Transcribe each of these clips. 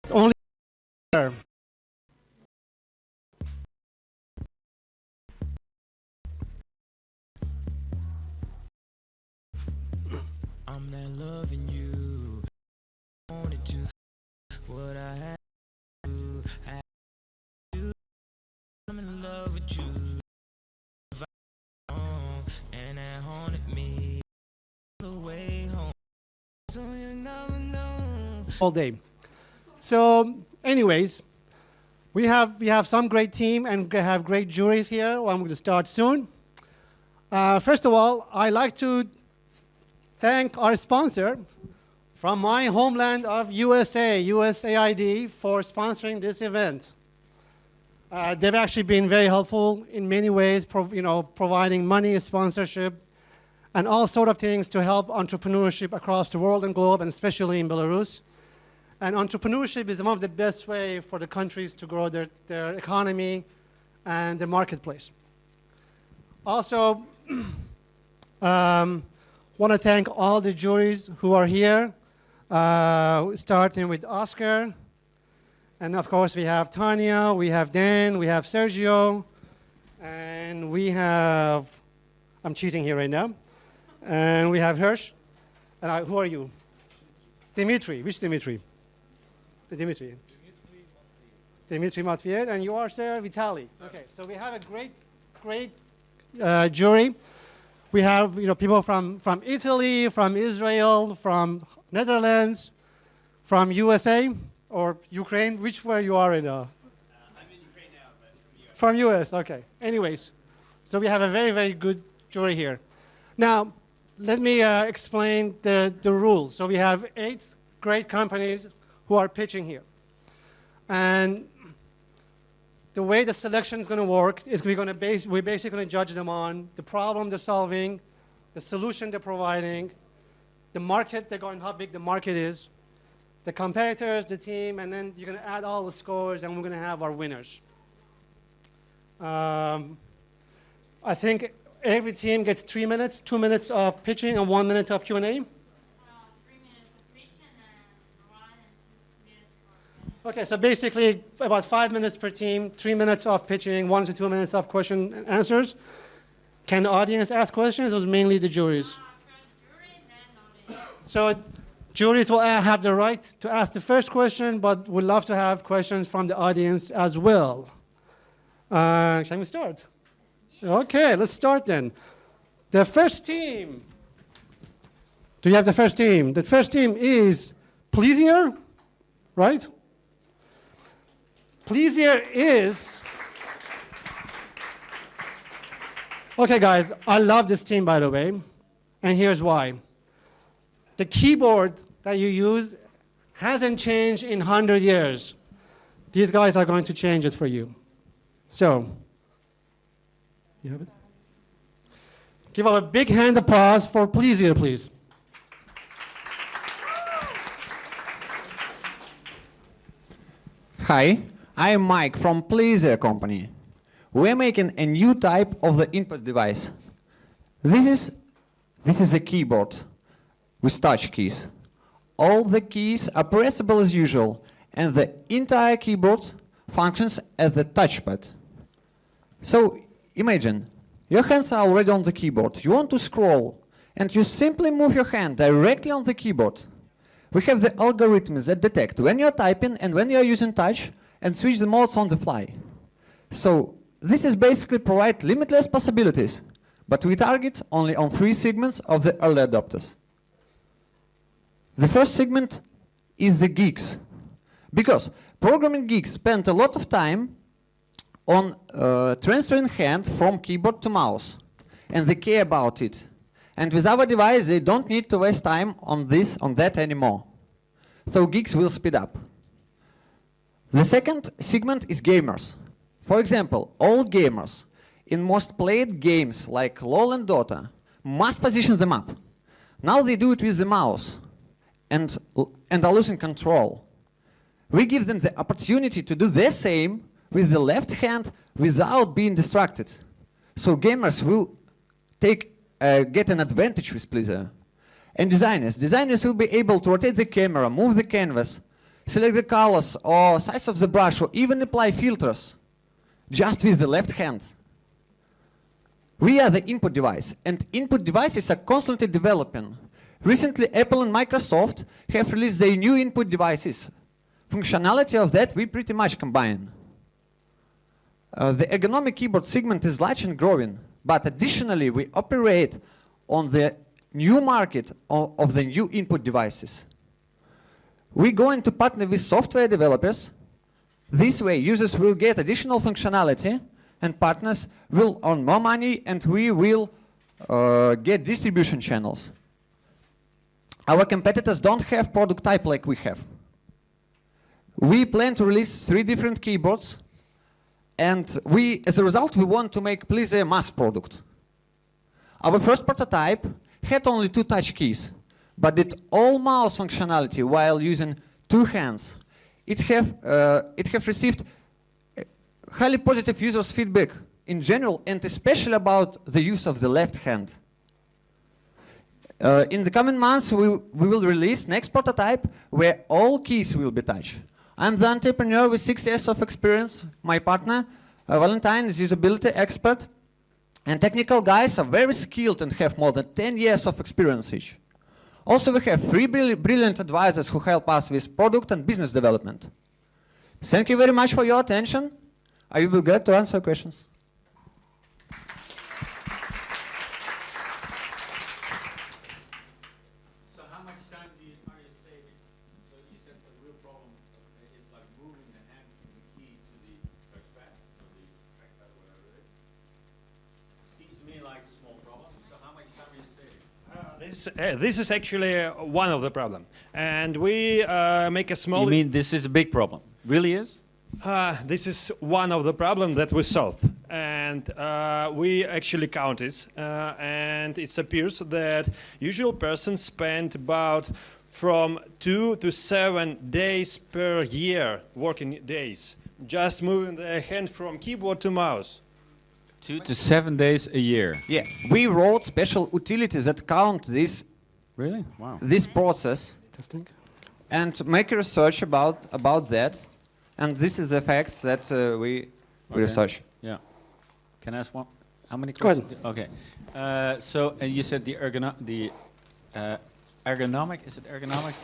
It's only there. I'm not loving you. Wanted to what I had to. Had to. I'm in love with you. And that haunted me the way home. So you never know. All day. So, anyways, we have some great team and have great juries here. Well, I'm going to start soon. First of all, I'd like to thank our sponsor from my homeland of USA, USAID, for sponsoring this event. They've actually been very helpful in many ways, providing money, sponsorship, and all sort of things to help entrepreneurship across the world and globe, and especially in Belarus. And entrepreneurship is one of the best ways for the countries to grow their economy and the marketplace. Also, want to thank all the juries who are here, starting with Oscar. And of course, we have Tanya, we have Dan, we have Sergio, and we have, I'm cheating here right now, and we have Hirsch. And who are you? Dimitri. Which Dimitri? The Dimitri. Dimitri Matveyev. And you are, sir? Vitali. Okay, so we have a great jury. We have people from Italy, from Israel, from Netherlands, from USA, or Ukraine, where you are in? I'm in Ukraine now, but from US, okay. Anyways, so we have a very good jury here. Now, let me explain the rules. So we have 8 great companies who are pitching here. And the way the selection is going to work is we're basically going to judge them on the problem they're solving, the solution they're providing, the market they're going, how big the market is, the competitors, the team, and then you're going to add all the scores, and we're going to have our winners. I think every team gets 3 minutes, 2 minutes of pitching and 1 minute of Q&A. 3 minutes of pitching and 1 and 2 minutes for. Okay, so basically about 5 minutes per team, 3 minutes of pitching, 1 to 2 minutes of question and answers. Can the audience ask questions, or mainly the juries? First jury, then audience. So juries will have the right to ask the first question, but would love to have questions from the audience as well. Shall we start? Okay, let's start then. The first team. Do you have the first team? The first team is Pleasier, right? Pleasier is... Okay, guys, I love this team, by the way, and here's why. The keyboard that you use hasn't changed in 100 years. These guys are going to change it for you. So, you have it? Give up a big hand applause for Pleasier, please. Hi, I'm Mike from Pleasier company. We're making a new type of the input device. This is a keyboard with touch keys. All the keys are pressable as usual, and the entire keyboard functions as the touchpad. So imagine, your hands are already on the keyboard. You want to scroll, and you simply move your hand directly on the keyboard. We have the algorithms that detect when you're typing and when you're using touch, and switch the modes on the fly. So this is basically provide limitless possibilities, but we target only on 3 segments of the early adopters. The first segment is the geeks, because programming geeks spend a lot of time on transferring hand from keyboard to mouse, and they care about it. And with our device, they don't need to waste time on that anymore. So geeks will speed up. The second segment is gamers. For example, all gamers in most played games like LoL and Dota must position them up. Now they do it with the mouse and are losing control. We give them the opportunity to do the same with the left hand without being distracted. So gamers will get an advantage with Pleasier. And designers will be able to rotate the camera, move the canvas, select the colors or size of the brush, or even apply filters just with the left hand. We are the input device, and input devices are constantly developing. Recently, Apple and Microsoft have released their new input devices. Functionality of that we pretty much combine. The ergonomic keyboard segment is large and growing, but additionally we operate on the new market of the new input devices. We're going to partner with software developers. This way users will get additional functionality and partners will earn more money, and we will get distribution channels. Our competitors don't have product type like we have. We plan to release 3 different keyboards, and as a result, we want to make Please a mass product. Our first prototype had only 2 touch keys, but did all mouse functionality while using 2 hands. It have received highly positive users' feedback in general, and especially about the use of the left hand. In the coming months, we will release next prototype where all keys will be touch. I'm the entrepreneur with 6 years of experience. My partner, Valentine, is usability expert. And technical guys are very skilled and have more than 10 years of experience each. Also, we have 3 brilliant advisors who help us with product and business development. Thank you very much for your attention. I will be glad to answer questions. So how much time are you saving? So you said the real problem is like moving the hand from the key to the touchpad, or the trackpad, or whatever it is. Seems to me like a small problem. So how much time are you saving? This is actually one of the problem, and we make a small. You mean this is a big problem? Really is? This is one of the problems that we solved, and we actually count it, and it appears that usual persons spend about from 2 to 7 days per year, working days, just moving their hand from keyboard to mouse. 2 to 7 days a year. Yeah, we wrote special utilities that count this Really? Wow. process Testing. and make a research about that. And this is the facts that we research. Yeah. Can I ask one? How many Go ahead. questions? Okay. So, and you said the ergonomic, is it ergonomic?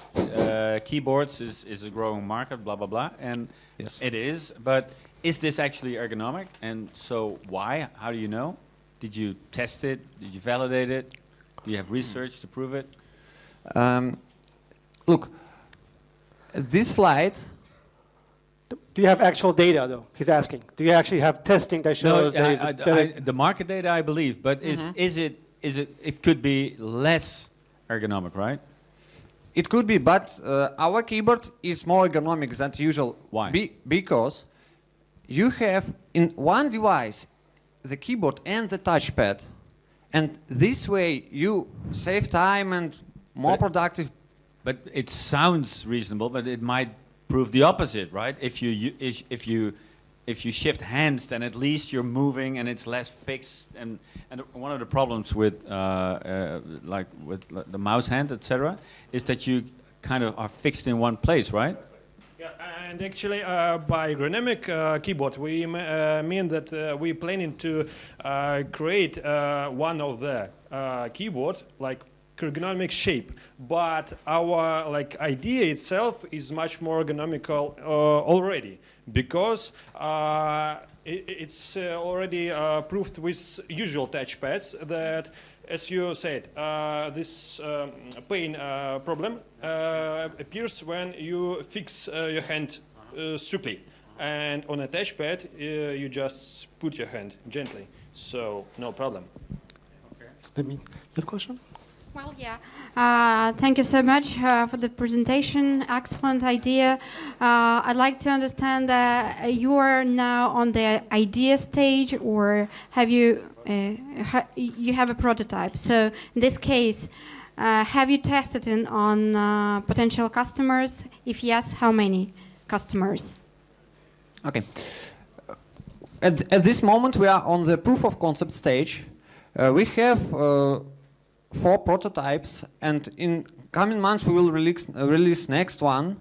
Keyboards is a growing market, blah, blah, blah. And Yes. it is, but is this actually ergonomic? And so why? How do you know? Did you test it? Did you validate it? Do you have research to prove it? Look, this slide. Do you have actual data, though? He's asking. Do you actually have testing that shows the market data, I believe, but is it could be less ergonomic, right? It could be, but our keyboard is more ergonomic than usual. Why? Because you have in one device the keyboard and the touchpad, and this way you save time and more productive. But it sounds reasonable, but it might prove the opposite, right? If you shift hands, then at least you're moving and it's less fixed. And one of the problems with like with the mouse hand, etc., is that you kind of are fixed in one place, right? Yeah, and actually, by ergonomic keyboard, we mean that we planning to create one of the keyboard like ergonomic shape, but our idea itself is much more ergonomical already, because it's already proved with usual touchpads that, as you said, this pain problem appears when you fix your hand strictly, and on a touchpad you just put your hand gently, so no problem. Let me. You have a question? Well, yeah. Thank you so much for the presentation. Excellent idea. I'd like to understand you are now on the idea stage, or have you you have a prototype? So in this case, have you tested it on potential customers? If yes, how many customers? Okay. At this moment, we are on the proof of concept stage. We have 4 prototypes, and in coming months we will release next one.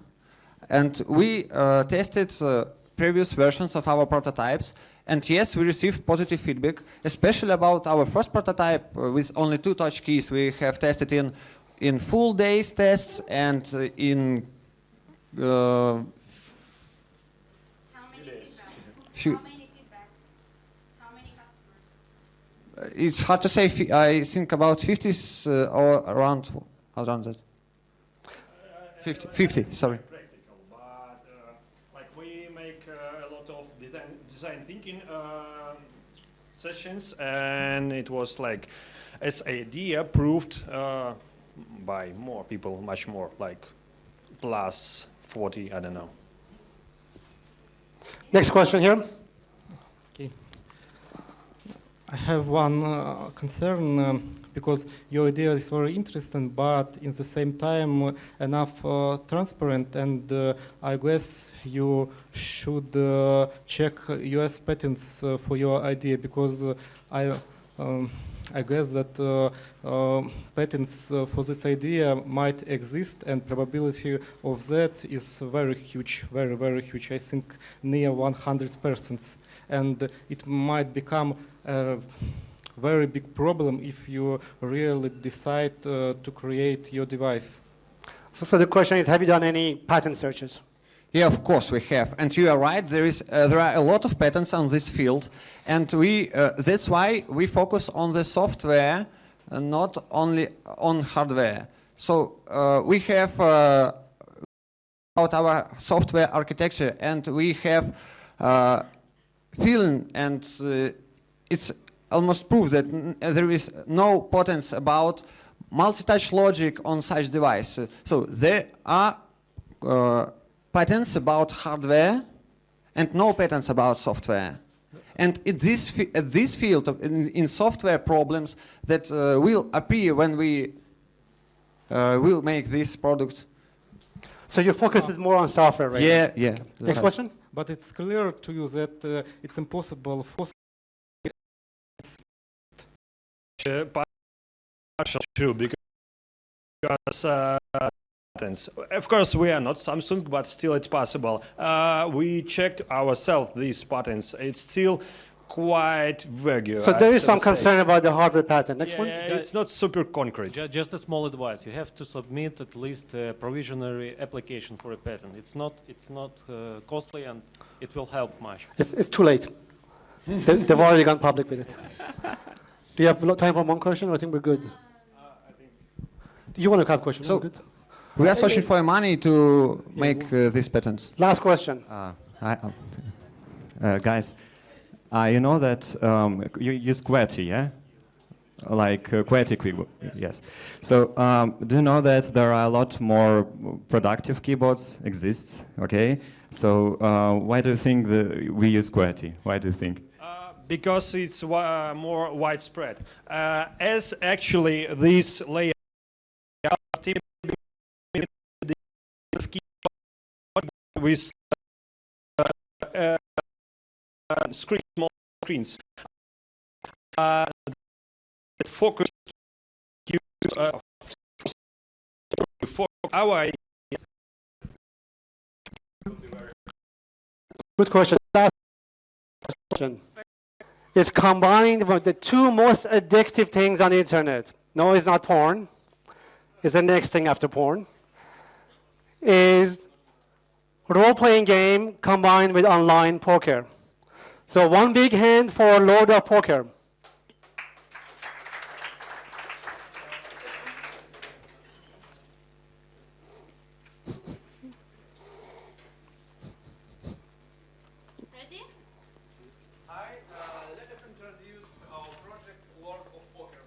and we tested previous versions of our prototypes. And yes, we received positive feedback, especially about our first prototype with only 2 touch keys. We have tested in full days tests and in How many feedbacks? How many customers? it's hard to say. I think about 50 or around that. 50, sorry. Practical, but like we make a lot of design thinking sessions, and it was like as idea proved by more people, much more, like plus 40, I don't know. Next question here. Okay. I have one concern because your idea is very interesting, but in the same time enough transparent, and I guess you should check US patents for your idea, because I guess that patents for this idea might exist, and probability of that is very huge, very, very huge. I think near 100%, and it might become a very big problem if you really decide to create your device. So the question is, have you done any patent searches? Yeah, of course we have, and you are right. There are a lot of patents on this field, and that's why we focus on the software, not only on hardware. So we have about our software architecture, and we have feeling, and it's almost proof that there is no patents about multi-touch logic on such device. So there are patents about hardware and no patents about software. And at this field, in software problems that will appear when we will make this product. So your focus is more on software, right? Yeah, yeah. Next question? But it's clear to you that it's impossible for Partial true, because patents. Of course, we are not Samsung, but still it's possible. We checked ourselves these patents. It's still quite vague. So there is some concern about the hardware patent. Next one? Yeah, it's not super concrete. Just a small advice: you have to submit at least a provisionary application for a patent. It's not costly, and it will help much. It's too late. They've already gone public with it. Do you have time for one question, or I think we're good? Do you want to have a question? So We're good. we are searching for money to make this patent. Last question. Guys, you know that you use QWERTY, yeah? Like QWERTY keyboard, yes. So do you know that there are a lot more productive keyboards exists, okay? So why do you think we use QWERTY? Why do you think? Because it's more widespread. As actually this layout with small screens that focus for our idea. Good question. Last question. It's combined with the 2 most addictive things on the internet. No, it's not porn. It's the next thing after porn. Is role-playing game combined with online poker. So one big hand for Lord of Poker. Ready? Hi, let us introduce our project Lord of Poker.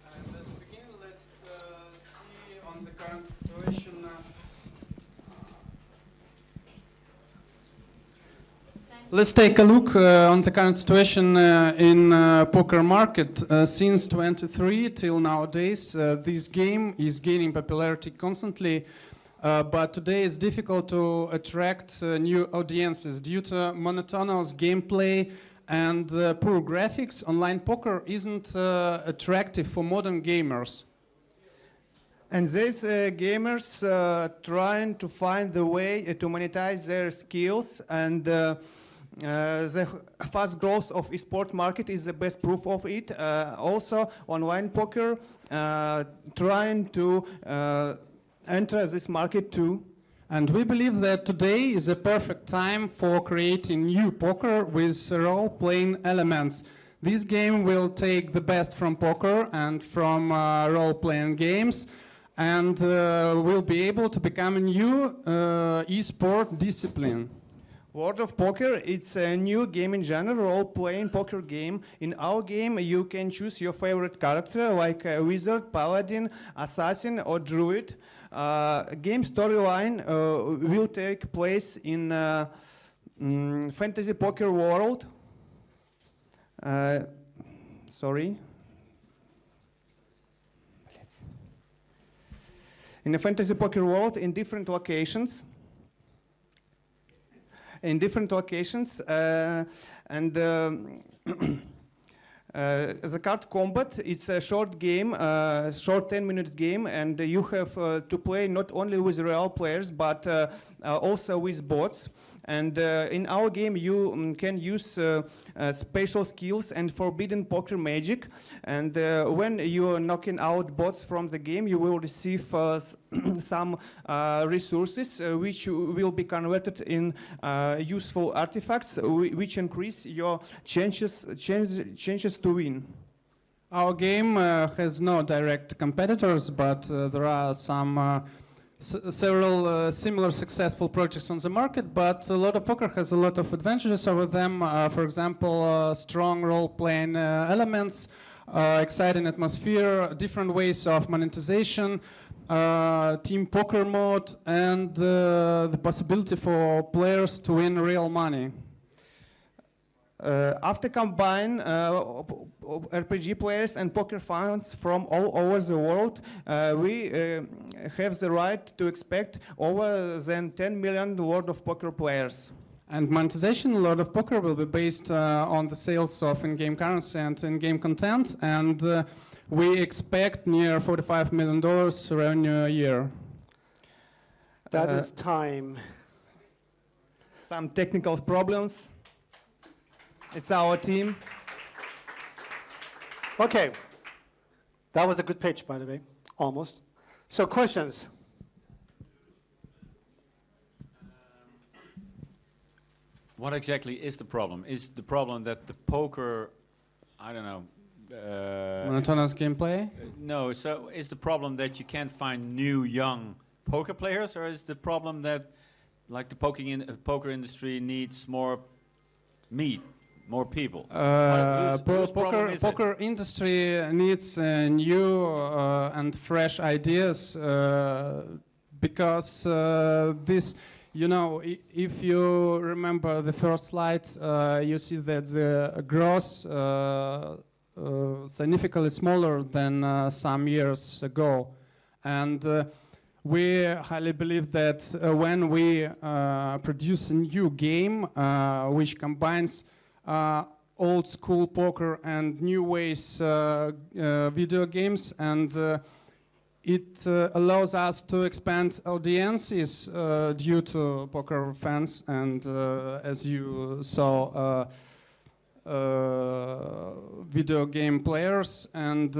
And at the beginning, let's see on the current situation. Let's take a look on the current situation in poker market. Since 23 till nowadays, this game is gaining popularity constantly, but today it's difficult to attract new audiences due to monotonous gameplay and poor graphics. Online poker isn't attractive for modern gamers. And these gamers trying to find the way to monetize their skills, and the fast growth of esport market is the best proof of it. Also, online poker trying to enter this market too. And we believe that today is a perfect time for creating new poker with role-playing elements. This game will take the best from poker and from role-playing games, and will be able to become a new esport discipline. World of Poker, it's a new game in genre, role-playing poker game. In our game, you can choose your favorite character, like a wizard, paladin, assassin, or druid. Game storyline will take place in fantasy poker world. Sorry. In a fantasy poker world in different locations. And the card combat is a short game, short 10-minute game, and you have to play not only with real players but also with bots. And in our game, you can use special skills and forbidden poker magic. And when you are knocking out bots from the game, you will receive some resources which will be converted in useful artifacts, which increase your chances to win. Our game has no direct competitors, but there are some several similar successful projects on the market, but a lot of poker has a lot of advantages over them. For example, strong role-playing elements, exciting atmosphere, different ways of monetization, team poker mode, and the possibility for players to win real money. After combine RPG players and poker fans from all over the world, we have the right to expect over than 10 million World of Poker players. And monetization in World of Poker will be based on the sales of in-game currency and in-game content, and we expect near $45 million revenue a year. That is time. Some technical problems. It's our team. Okay. That was a good pitch, by the way. Almost. So questions? What exactly is the problem? Is the problem that the poker, I don't know. Monotonous gameplay? No, so is the problem that you can't find new young poker players, or is the problem that like the poker industry needs more meat? More people. Poker industry needs new and fresh ideas because this, you know, if you remember the first slide, you see that the growth significantly smaller than some years ago, and we highly believe that when we produce a new game which combines old school poker and new ways video games, and it allows us to expand audiences due to poker fans, and as you saw, video game players, and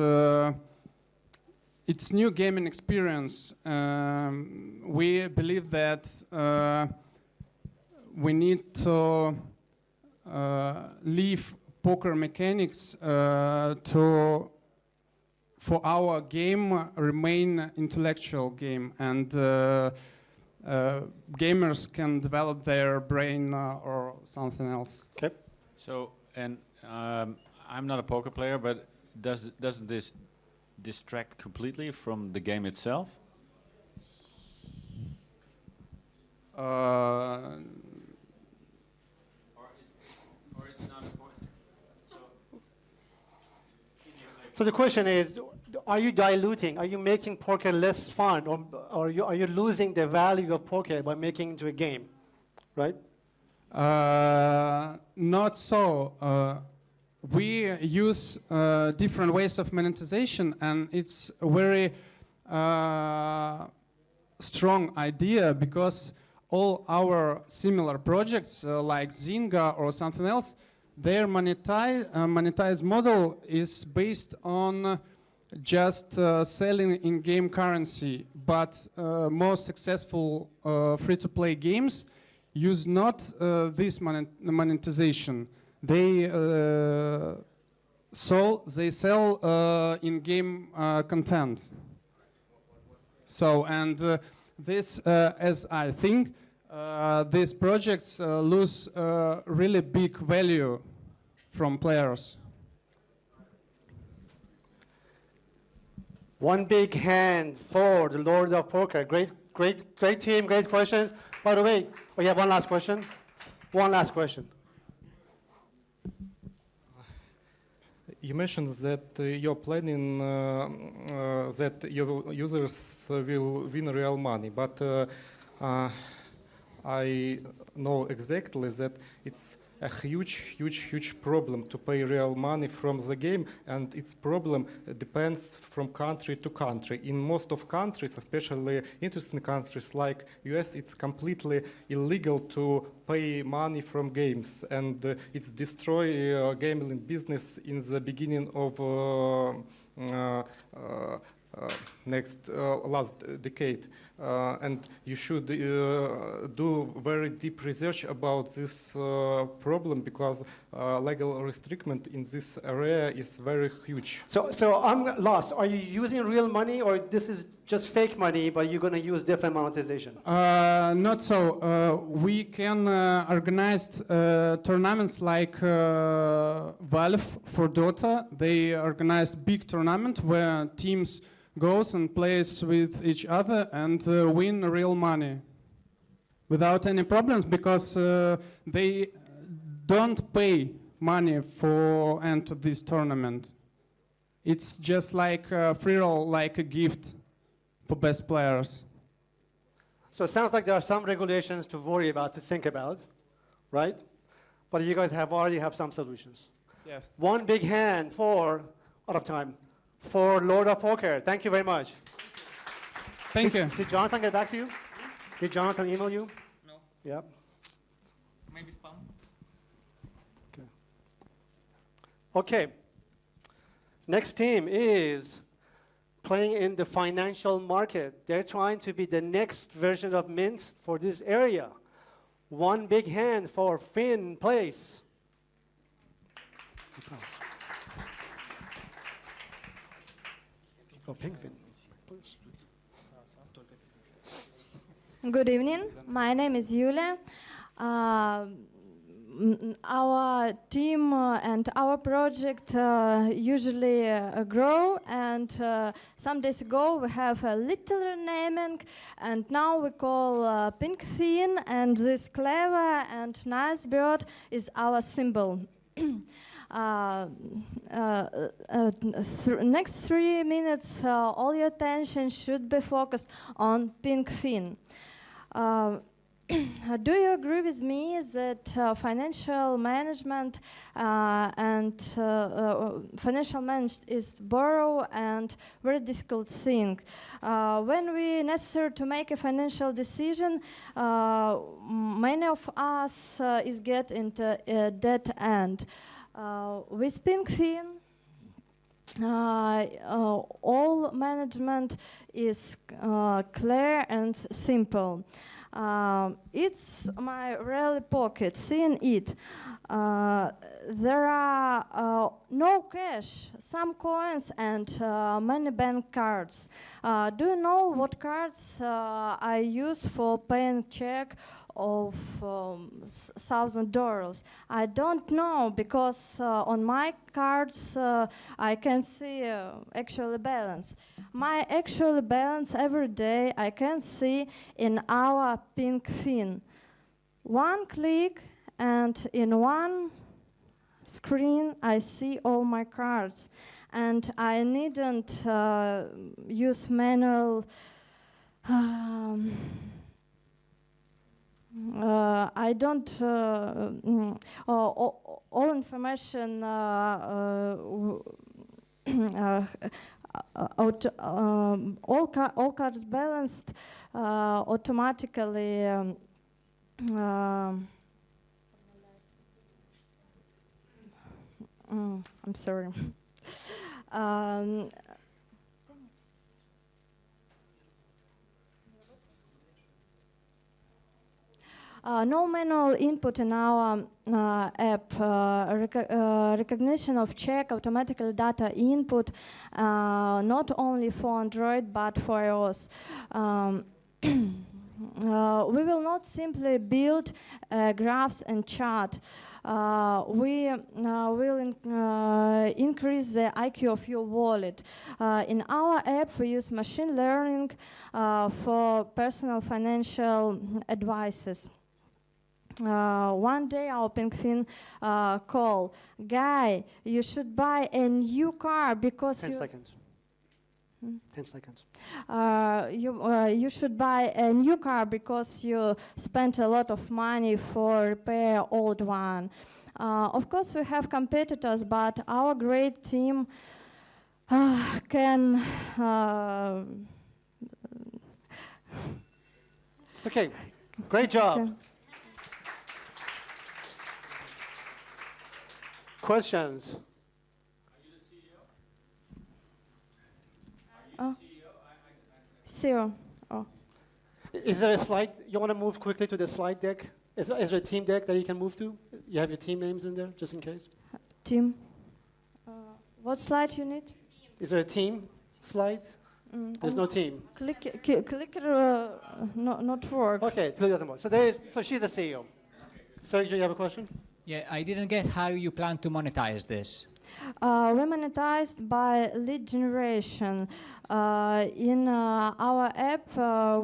it's new gaming experience. We believe that we need to leave poker mechanics for our game remain intellectual game, and gamers can develop their brain or something else. Okay. So, and I'm not a poker player, but doesn't this distract completely from the game itself? So the question is, are you diluting? Are you making poker less fun, or are you losing the value of poker by making it into a game, right? Not so. We use different ways of monetization, and it's very strong idea because all our similar projects like Zynga or something else, their monetize model is based on just selling in-game currency, but most successful free-to-play games use not this monetization. They sell in-game content. So, and this, as I think, these projects lose really big value from players. One big hand for the Lord of Poker. Great team, great questions. By the way, we have one last question. One last question. You mentioned that you're planning that your users will win real money, but I know exactly that it's a huge problem to pay real money from the game, and its problem depends from country to country. In most of countries, especially interesting countries like US, it's completely illegal to pay money from games, and it's destroy gambling business in the beginning of last decade, and you should do very deep research about this problem because legal restriction in this area is very huge. So I'm lost. Are you using real money, or this is just fake money, but you're going to use different monetization? Not so. We can organize tournaments like Valve for Dota. They organized big tournament where teams goes and plays with each other and win real money without any problems because they don't pay money for enter this tournament. It's just like a free roll, like a gift for best players. So it sounds like there are some regulations to worry about, to think about, right? But you guys already have some solutions. Yes. One big hand for, out of time, for Lord of Poker. Thank you very much. Thank you. Did Jonathan get back to you? Did Jonathan email you? No. Yep. Maybe spam. Okay. Next team is playing in the financial market. They're trying to be the next version of Mint for this area. One big hand for Finn Place. Oh, Pink Finn. Good evening. My name is Yulia. Our team and our project usually grow, and some days ago we have a little naming, and now we call Pink Fin, and this clever and nice bird is our symbol. Next 3 minutes, all your attention should be focused on Pink Fin. Do you agree with me that financial management financial management is borrow and very difficult thing? When we necessary to make a financial decision, many of us is get into a dead end. With Pink Fin, all management is clear and simple. It's my real pocket, seeing it. There are no cash, some coins and many bank cards. Do you know what cards I use for paying check of $1,000? I don't know because on my cards I can see actual balance. My actual balance every day I can see in our Pink Fin. One click and in one screen I see all my cards, and I needn't use manual. I don't. All information all cards balanced automatically. I'm sorry. No manual input in our app, recognition of check, automatically data input, not only for Android but for iOS. We will not simply build graphs and chart. We will increase the IQ of your wallet. In our app, we use machine learning for personal financial advices. One day our Pinkfin call, Guy, you should buy a new car because 10 you... seconds. 10 seconds. You should buy a new car because you spent a lot of money for repair old one. Of course, we have competitors, but our great team can... It's okay. Great job. Okay. Questions? CEO. Oh. Is there a slide? You want to move quickly to the slide deck? Is there a team deck that you can move to? You have your team names in there, just in case? Team. What slide you need? Is there a team slide? There's no team. Clicker not work. Okay, so she's the CEO. Sergio, you have a question? Yeah, I didn't get how you plan to monetize this. We monetized by lead generation. In our app,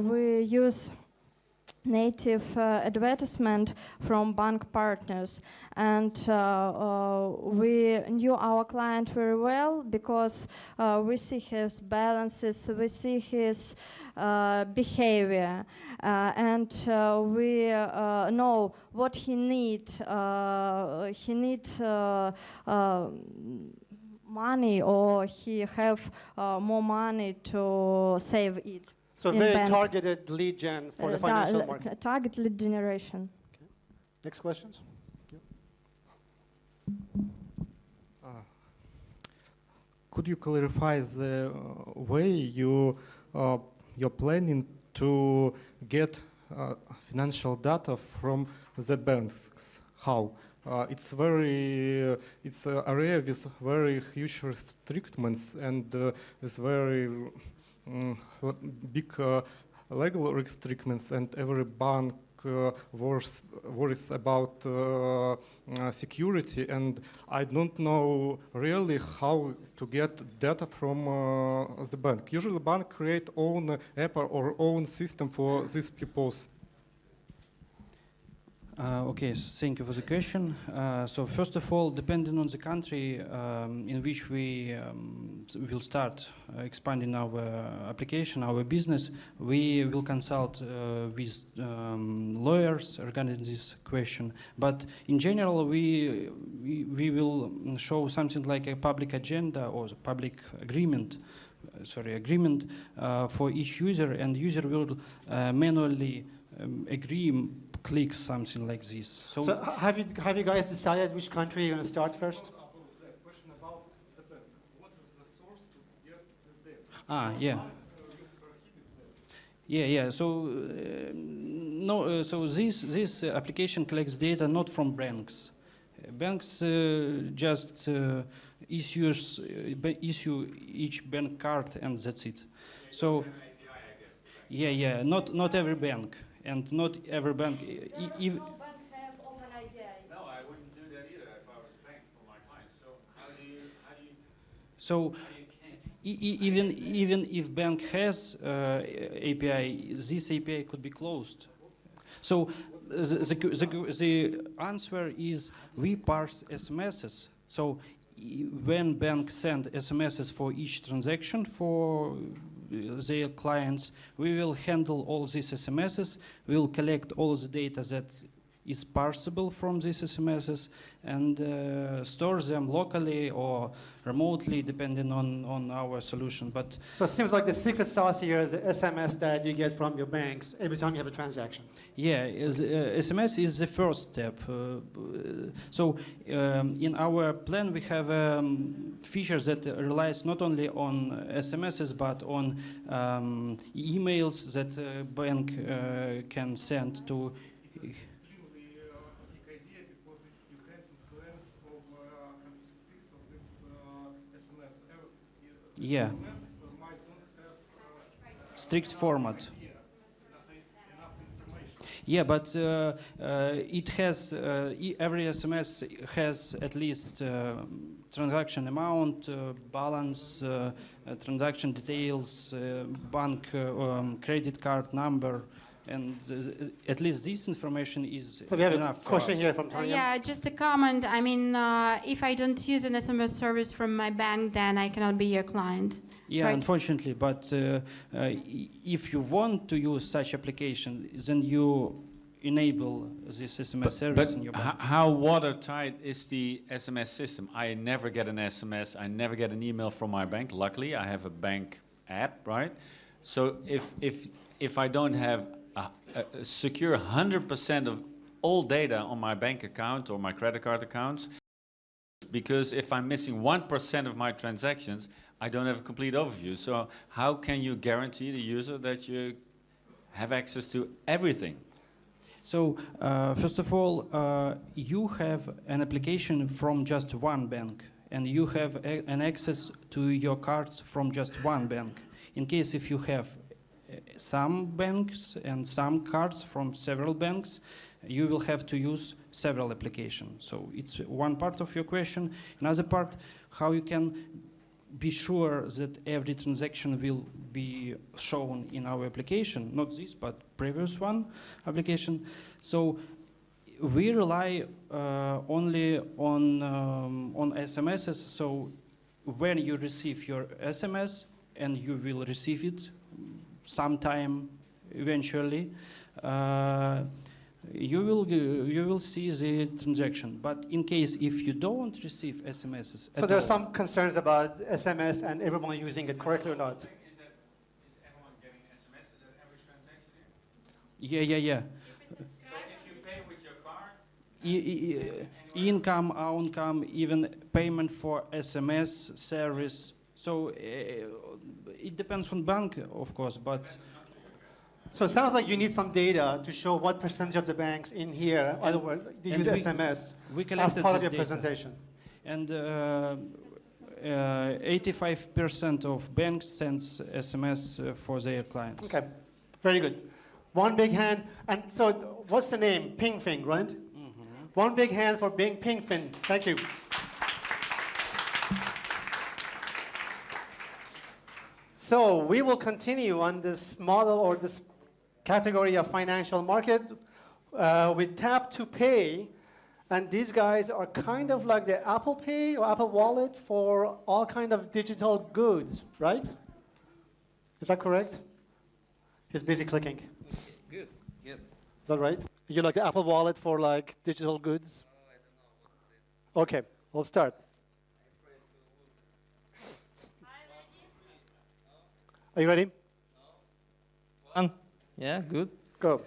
we use native advertisement from bank partners, and we knew our client very well because we see his balances, we see his behavior, and we know what he need. He need money, or he have more money to save it. So very targeted lead gen for the financial market. Target lead generation. Okay. Next questions? Could you clarify the way you're planning to get financial data from the banks? How? It's an area with very huge restrictions and with very big legal restrictions, and every bank worries about security, and I don't know really how to get data from the bank. Usually bank create own app or own system for these peoples. Okay, so thank you for the question. So first of all, depending on the country in which we will start expanding our application, our business, we will consult with lawyers regarding this question. But in general, we will show something like a public agenda or the public agreement for each user, and user will manually agree, click something like this. So have you guys decided which country you're going to start first? Yeah. So so this application collects data not from banks. Banks just issue each bank card, and that's it. So yeah. Not every bank. And not every bank. No bank have open idea. No, I wouldn't do that either if I was a bank for my clients. So how do you? So even if bank has API, this API could be closed. So the answer is we parse SMSs. So when banks send SMSs for each transaction for their clients, we will handle all these SMSs. We will collect all the data that is parsable from these SMSs and store them locally or remotely, depending on our solution. But So it seems like the secret sauce here is the SMS that you get from your banks every time you have a transaction. yeah, SMS is the first step. So in our plan, we have features that relies not only on SMSs but on emails that bank can send to. Yeah. Strict format. Yeah, but it has every SMS has at least transaction amount, balance, transaction details, bank credit card number, and at least this information is So we have enough a for question us. here from Tanya. Yeah, just a comment. I mean, if I don't use an SMS service from my bank, then I cannot be your client. Yeah, right? unfortunately, but if you want to use such application, then you enable this SMS service in your bank. How watertight is the SMS system? I never get an SMS. I never get an email from my bank. Luckily, I have a bank app, right? So if I don't have a secure 100% of all data on my bank account or my credit card accounts, because if I'm missing 1% of my transactions, I don't have a complete overview. So how can you guarantee the user that you have access to everything? So first of all, you have an application from just one bank, and you have an access to your cards from just one bank. In case if you have some banks and some cards from several banks, you will have to use several applications. So it's one part of your question. Another part, how you can be sure that every transaction will be shown in our application, not this, but previous one application. So we rely only on SMSs. So when you receive your SMS, and you will receive it sometime eventually, you will see the transaction. But in case if you don't receive SMSs So there are some concerns about SMS and everyone using it correctly or not. Is everyone getting SMSs at every transaction? Yeah. So if you pay with your card, Income, outcome, even payment for SMS service. So it depends on bank, of course, but. So it sounds like you need some data to show what percentage of the banks in here, in other words, they use SMS as part of your presentation. And 85% of banks sends SMS for their clients. Okay, very good. One big hand, and so what's the name? Pingfin, right? Mm-hmm. One big hand for being Pingfin. Thank you. So we will continue on this model or this category of financial market with Tap to Pay. And these guys are kind of like the Apple Pay or Apple Wallet for all kind of digital goods, right? Is that correct? He's busy clicking. Good. Is that right? You like the Apple Wallet for like digital goods? I don't know what's it. Okay, we'll start. Are you ready? One. Yeah, good. Go.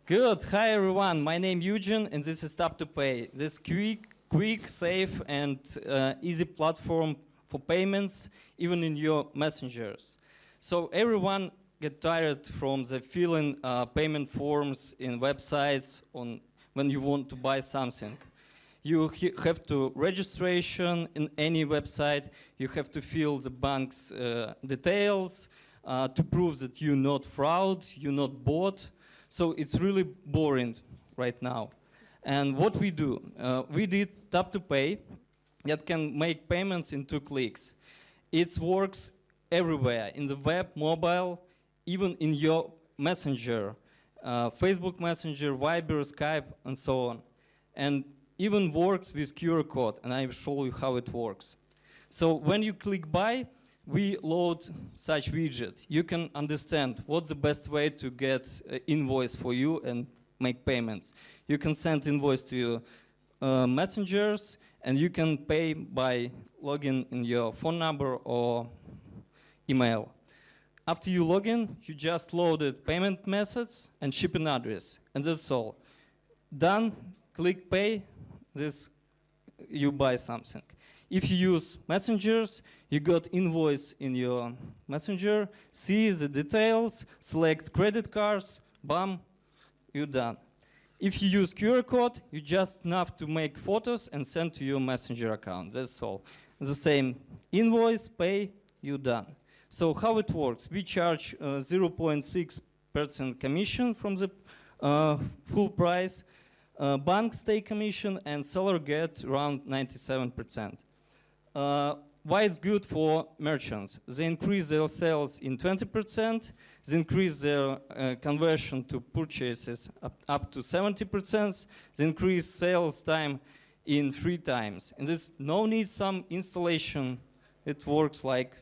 Good. Hi everyone. My name Eugene, and this is Tap to Pay. This quick, safe, and easy platform for payments, even in your messengers. So everyone get tired from the filling payment forms in websites when you want to buy something. You have to registration in any website. You have to fill the bank's details to prove that you're not fraud, you're not bot. So it's really boring right now. And what we do, we did Tap to Pay that can make payments in 2 clicks. It works everywhere, in the web, mobile, even in your messenger, Facebook Messenger, Viber, Skype, and so on. And even works with QR code, and I will show you how it works. So when you click buy, we load such widget. You can understand what's the best way to get an invoice for you and make payments. You can send invoice to your messengers, and you can pay by logging in your phone number or email. After you log in, you just loaded payment methods and shipping address, and that's all. Done, click pay, this you buy something. If you use messengers, you got invoice in your messenger, see the details, select credit cards, bam, you're done. If you use QR code, you just have to make photos and send to your messenger account, that's all. The same invoice, pay, you're done. So how it works? We charge 0.6% commission from the full price. Banks take commission and seller get around 97%. Why it's good for merchants? They increase their sales in 20%, they increase their conversion to purchases up to 70%, they increase sales time in 3 times. And there's no need some installation, it works like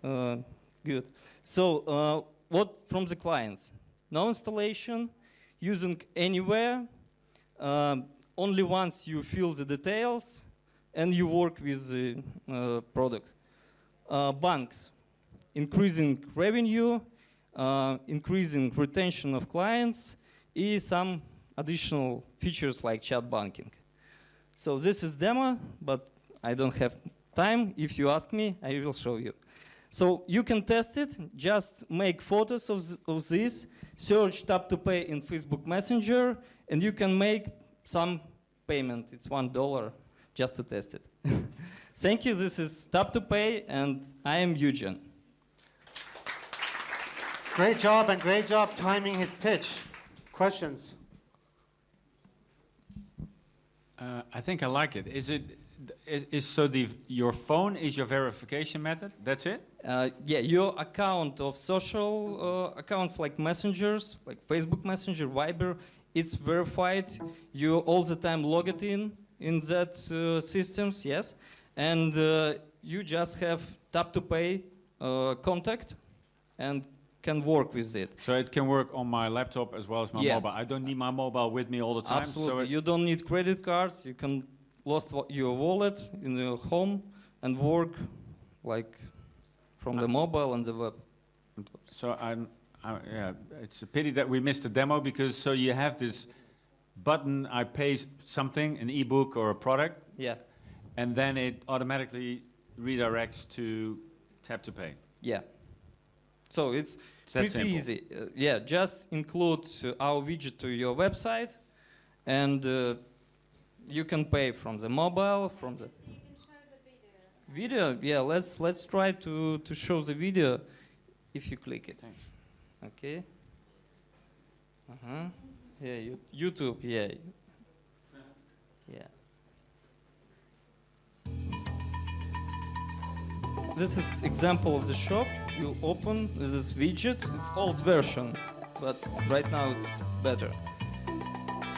good. So what from the clients? No installation, using anywhere, only once you fill the details, and you work with the product. Banks, increasing revenue, increasing retention of clients, and some additional features like chat banking. So this is demo, but I don't have time. If you ask me, I will show you. So you can test it, just make photos of this, search Tap to Pay in Facebook Messenger, and you can make some payment. It's $1 just to test it. Thank you, this is Tap to Pay, and I am Eugen. Great job, and great job timing his pitch. Questions? I think I like it. Your phone is your verification method? That's it? Yeah, your account of social accounts like messengers, like Facebook Messenger, Viber, it's verified. You all the time log it in that systems, yes. And you just have Tap to Pay contact and can work with it. So it can work on my laptop as well as my mobile. I don't need my mobile with me all the time. Absolutely, you don't need credit cards. You can lost your wallet in your home and work like from the mobile and the web. So yeah, it's a pity that we missed the demo, because so you have this button, I pay something, an ebook or a product. Yeah. And then it automatically redirects to Tap to Pay. Yeah. So it's pretty simple. easy. Yeah, just include our widget to your website, and you can pay from the mobile, from the video. Yeah, let's try to show the video if you click it. Thanks. Okay. Yeah, YouTube. Yeah. Yeah. This is example of the shop. You open this widget. It's old version, but right now it's better.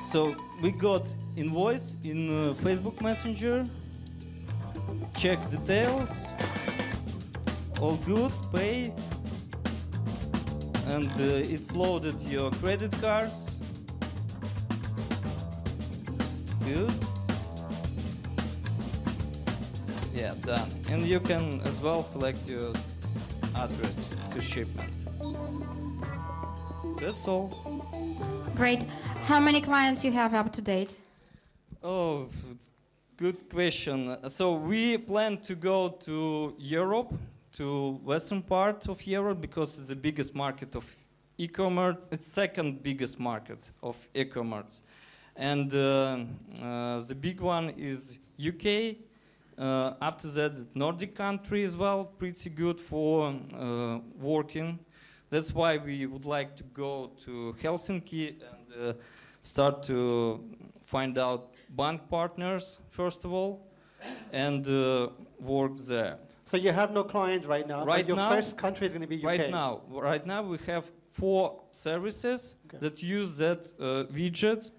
So we got invoice in Facebook Messenger. Check details. All good. Pay. And it's loaded your credit cards. Good. Yeah, done. And you can as well select your address to shipment. That's all. Great. How many clients you have up to date? Oh, good question. So we plan to go to Europe, to western part of Europe, because it's the biggest market of e-commerce. It's second biggest market of e-commerce. And the big one is UK. After that, the Nordic country as well, pretty good for working. That's why we would like to go to Helsinki and start to find out bank partners, first of all, and work there. So you have no clients right now, Right but your now, first country is going to be UK. Right now we have 4 services that use that widget,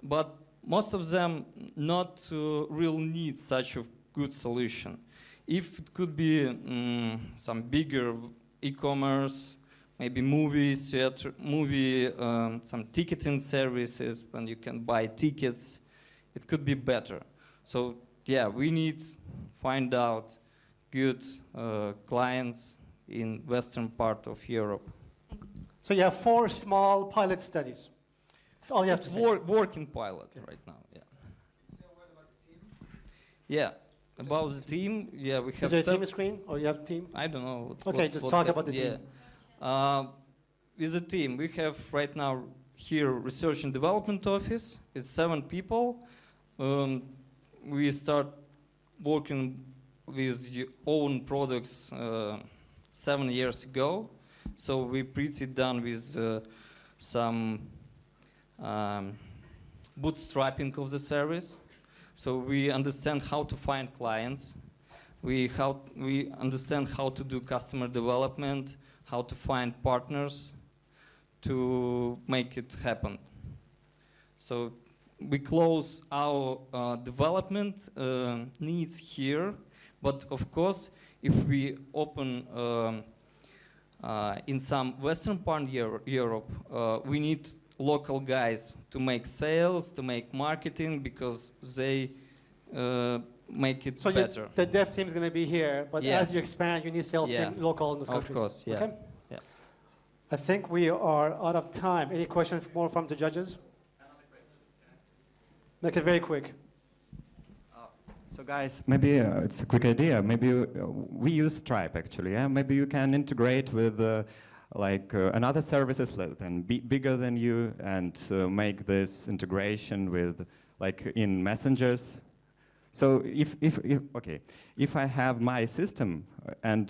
but most of them not real need such a good solution. If it could be some bigger e-commerce, maybe movies, theater, some ticketing services when you can buy tickets. It could be better. So yeah, we need find out good clients in western part of Europe. So you have 4 small pilot studies. That's all you have to say. Working pilot right now. Yeah. Yeah. About the team, yeah, we have. Is there a team screen, or you have a team? I don't know. Okay, just talk about the team. With the team, we have right now here research and development office. It's 7 people. We start working with own products 7 years ago, so we pretty done with some bootstrapping of the service. So we understand how to find clients. We understand how to do customer development, how to find partners to make it happen. So we close our development needs here, but of course, if we open in some western part Europe, we need local guys to make sales, to make marketing, because they make it better. So the dev team is going to be here, but as you expand, you need sales team local in those countries. Of course, yeah. Okay? Yeah. I think we are out of time. Any questions more from the judges? Make it very quick. So guys, maybe it's a quick idea. Maybe we use Stripe actually. Yeah, maybe you can integrate with another services and be bigger than you, and make this integration with in messengers. So if I have my system and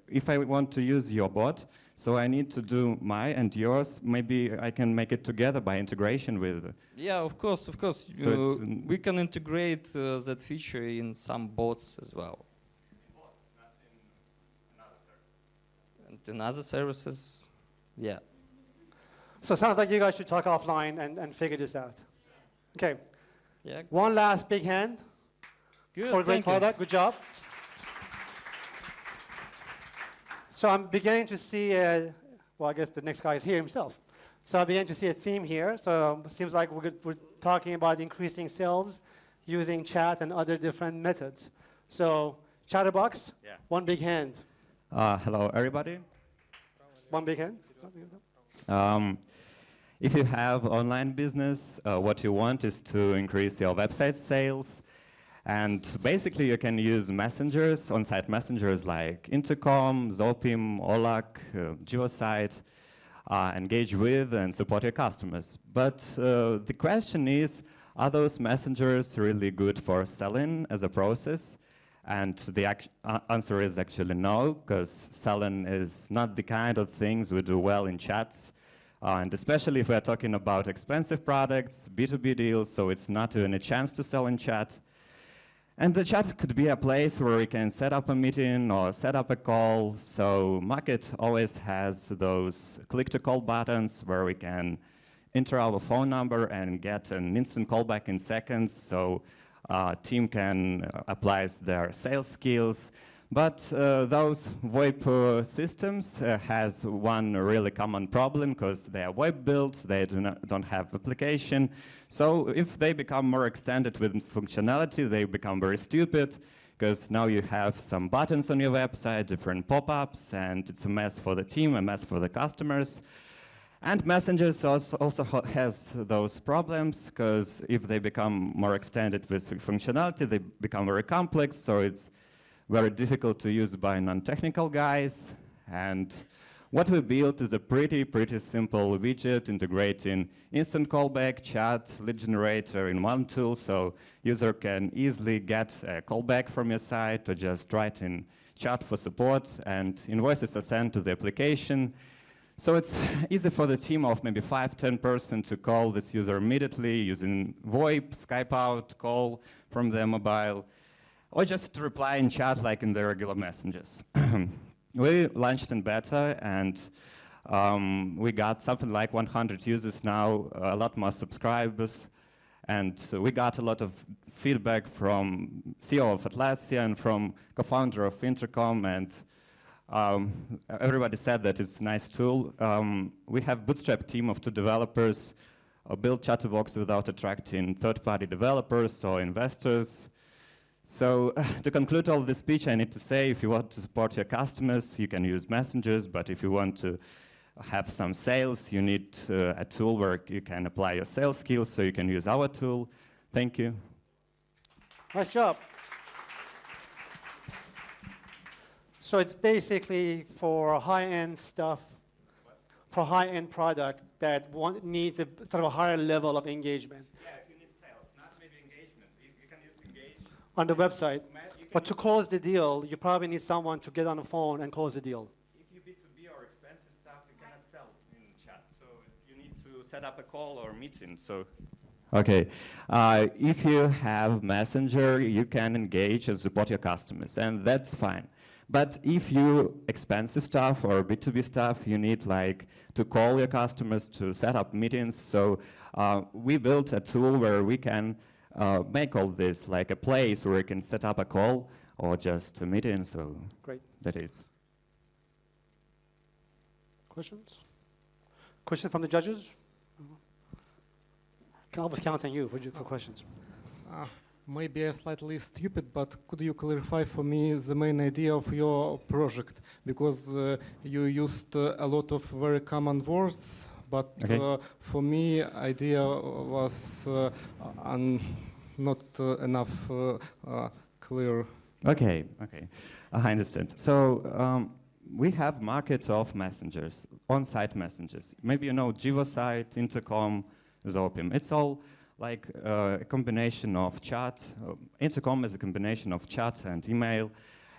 if I want to use your bot, so I need to do my and yours. Maybe I can make it together by integration with. Yeah, of course. So we can integrate that feature in some bots as well. Bots, not in other services. And in other services, yeah. So it sounds like you guys should talk offline and figure this out. Okay. Yeah. One last big hand. Good. For a great Thank you. product. Good job. So I'm beginning to see, well, I guess the next guy is here himself. So I'm beginning to see a theme here. So it seems like we're talking about increasing sales using chat and other different methods. So Chatterbox, one big hand. Hello, everybody. One big hand. If you have online business, what you want is to increase your website sales. And basically, you can use messengers, on-site messengers like Intercom, Zopim, Olac, Geosite, engage with and support your customers. But the question is, are those messengers really good for selling as a process? And the answer is actually no, because selling is not the kind of things we do well in chats. And especially if we're talking about expensive products, B2B deals, so it's not even a chance to sell in chat. And the chat could be a place where we can set up a meeting or set up a call. So Market always has those click-to-call buttons where we can enter our phone number and get an instant callback in seconds. So team can apply their sales skills. But those VoIP systems has one really common problem, because they are web built, they don't have application. So if they become more extended with functionality, they become very stupid, because now you have some buttons on your website, different pop-ups, and it's a mess for the team, a mess for the customers. And messengers also has those problems, because if they become more extended with functionality, they become very complex, so it's very difficult to use by non-technical guys. And what we built is a pretty simple widget integrating instant callback, chat, lead generator in one tool, so user can easily get a callback from your site or just write in chat for support, and invoices are sent to the application. So it's easy for the team of maybe 5-10 person to call this user immediately using VoIP, Skype out, call from their mobile, or just to reply in chat like in the regular messengers. We launched in beta, and we got something like 100 users now, a lot more subscribers, and we got a lot of feedback from CEO of Atlassian and from co-founder of Intercom, and Everybody said that it's a nice tool. We have bootstrap team of 2 developers build Chatterbox without attracting third-party developers or investors. So to conclude all this speech, I need to say, if you want to support your customers, you can use messengers, but if you want to have some sales, you need a tool where you can apply your sales skills, so you can use our tool. Thank you. Nice job. So it's basically for high-end stuff, for high-end product that needs a sort of a higher level of engagement. Yeah, if you need sales, not maybe engagement. You can use engage on the website. But to close the deal, you probably need someone to get on the phone and close the deal. If you B2B or expensive stuff, you cannot sell in chat. So you need to set up a call or meeting. So. Okay, if you have Messenger, you can engage and support your customers, and that's fine. But if you expensive stuff or B2B stuff, you need like to call your customers, to set up meetings. So we built a tool where we can make all this like a place where you can set up a call or just a meeting. So great. That is. Questions? Question from the judges? I was counting you for questions. Maybe I'm slightly stupid, but could you clarify for me the main idea of your project? Because you used a lot of very common words, but for me, idea was not enough clear. Okay, I understand. So we have market of messengers, on-site messengers. Maybe you know GivoSite, Intercom, Zopim. It's all like a combination of chat. Intercom is a combination of chat and email.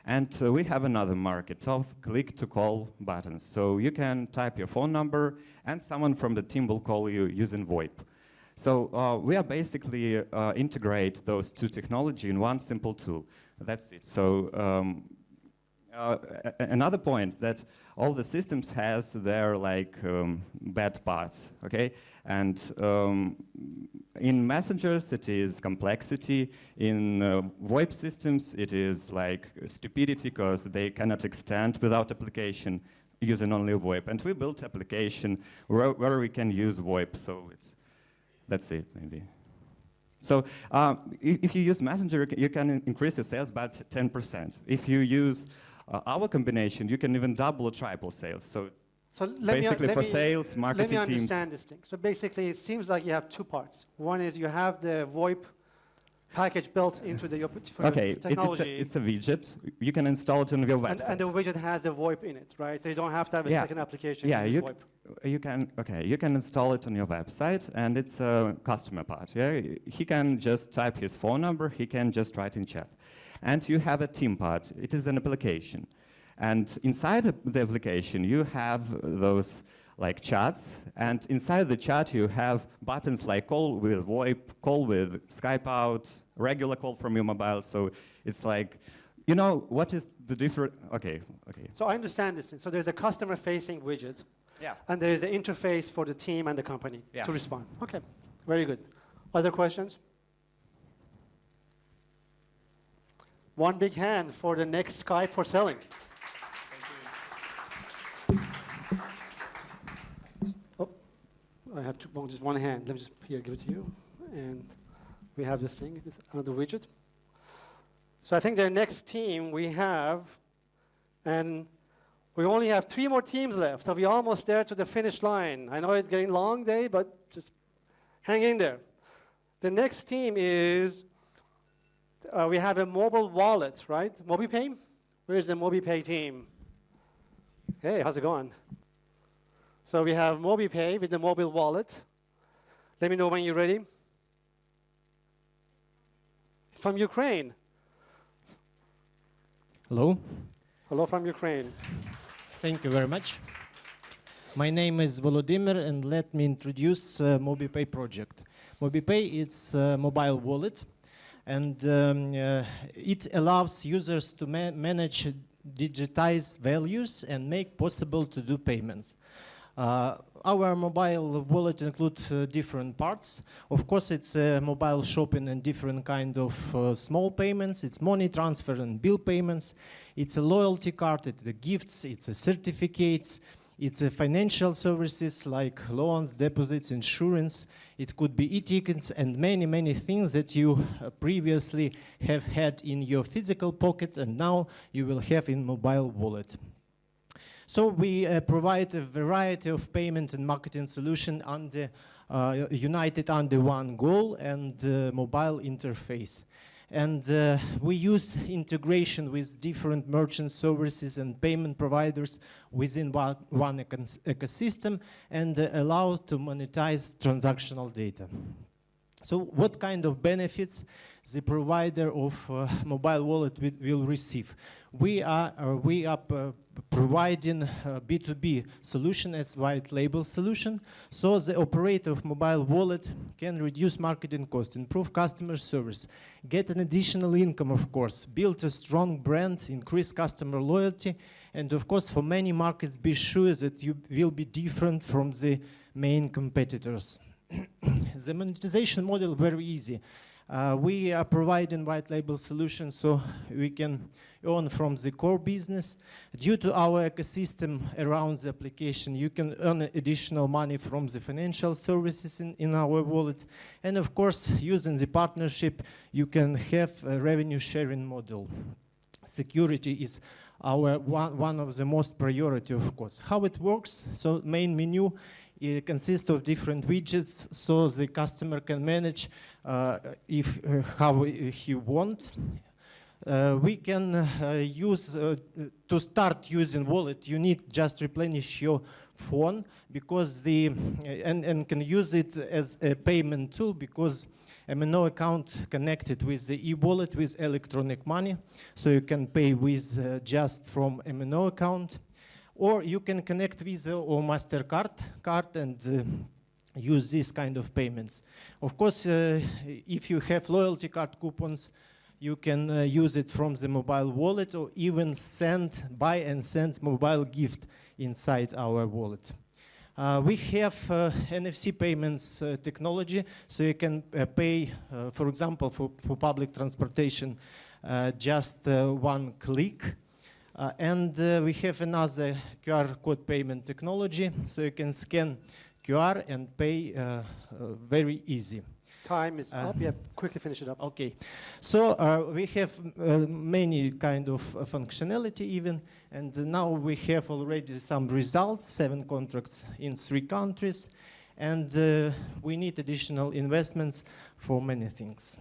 And we have another market of click-to-call buttons. So you can type your phone number and someone from the team will call you using VoIP. So we are basically integrate those 2 technology in one simple tool. That's it. So another point that all the systems has their like bad parts, okay? And in messengers it is complexity. In VoIP systems it is like stupidity because they cannot extend without application using only VoIP. And we built application where we can use VoIP. So that's it maybe. So if you use Messenger, you can increase your sales by 10%. If you use our combination, you can even double or triple sales. So it's basically for sales, marketing teams. Let me understand this thing. So basically, it seems like you have 2 parts. One is you have the VoIP package built into the technology. It's a widget. You can install it on your website. And the widget has the VoIP in it, right? So you don't have to have a second application. Yeah, you can install it on your website, and it's a customer part. Yeah, he can just type his phone number. He can just write in chat. And you have a team part. It is an application. And inside the application, you have those like chats. And inside the chat, you have buttons like call with VoIP, call with Skype out, regular call from your mobile. So it's like, you know, what is the different? Okay. So I understand this thing. So there's a customer-facing widget. Yeah. And there is the interface for the team and the company to respond. Okay, very good. Other questions? One big hand for the next Skype for selling. Thank you. Oh, I have just one hand. Let me just give it to you. And we have this thing, another widget. So I think the next team we have, and we only have 3 more teams left. So we're almost there to the finish line. I know it's getting a long day, but just hang in there. The next team is, we have a mobile wallet, right? MobiPay? Where's the MobiPay team? Hey, how's it going? So we have MobiPay with the mobile wallet. Let me know when you're ready. It's from Ukraine. Hello. Hello from Ukraine. Thank you very much. My name is Volodymyr, and let me introduce MobiPay project. MobiPay is a mobile wallet, and it allows users to manage digitized values and make possible to do payments. Our mobile wallet includes different parts. Of course, it's mobile shopping and different kind of small payments. It's money transfer and bill payments. It's a loyalty card, it's the gifts, it's a certificates, it's a financial services like loans, deposits, insurance. It could be e-tickets and many, many things that you previously have had in your physical pocket and now you will have in mobile wallet. So we provide a variety of payment and marketing solutions united under one goal and mobile interface. And we use integration with different merchant services and payment providers within one ecosystem and allow to monetize transactional data. So what kind of benefits the provider of mobile wallet will receive? We are providing a B2B solution as white label solution, so the operator of mobile wallet can reduce marketing costs, improve customer service, get an additional income, of course, build a strong brand, increase customer loyalty, and of course for many markets be sure that you will be different from the main competitors. The monetization model very easy. We are providing white label solutions so we can earn from the core business. Due to our ecosystem around the application, you can earn additional money from the financial services in our wallet. And of course, using the partnership, you can have a revenue sharing model. Security is our one of the most priority, of course. How it works? So main menu it consists of different widgets, so the customer can manage how he wants. We can use, to start using wallet, you need just replenish your phone because and can use it as a payment tool because MNO account connected with the e-wallet with electronic money, so you can pay with just from MNO account. Or you can connect Visa or MasterCard card and use this kind of payments. Of course, if you have loyalty card coupons, you can use it from the mobile wallet or even buy and send mobile gift inside our wallet. We have NFC payments technology, so you can pay, for example, for public transportation, just one click. And we have another QR code payment technology, so you can scan QR and pay very easy. Time is up. Yeah, quickly finish it up. Okay. So we have many kind of functionality even, and now we have already some results, 7 contracts in 3 countries, and we need additional investments for many things.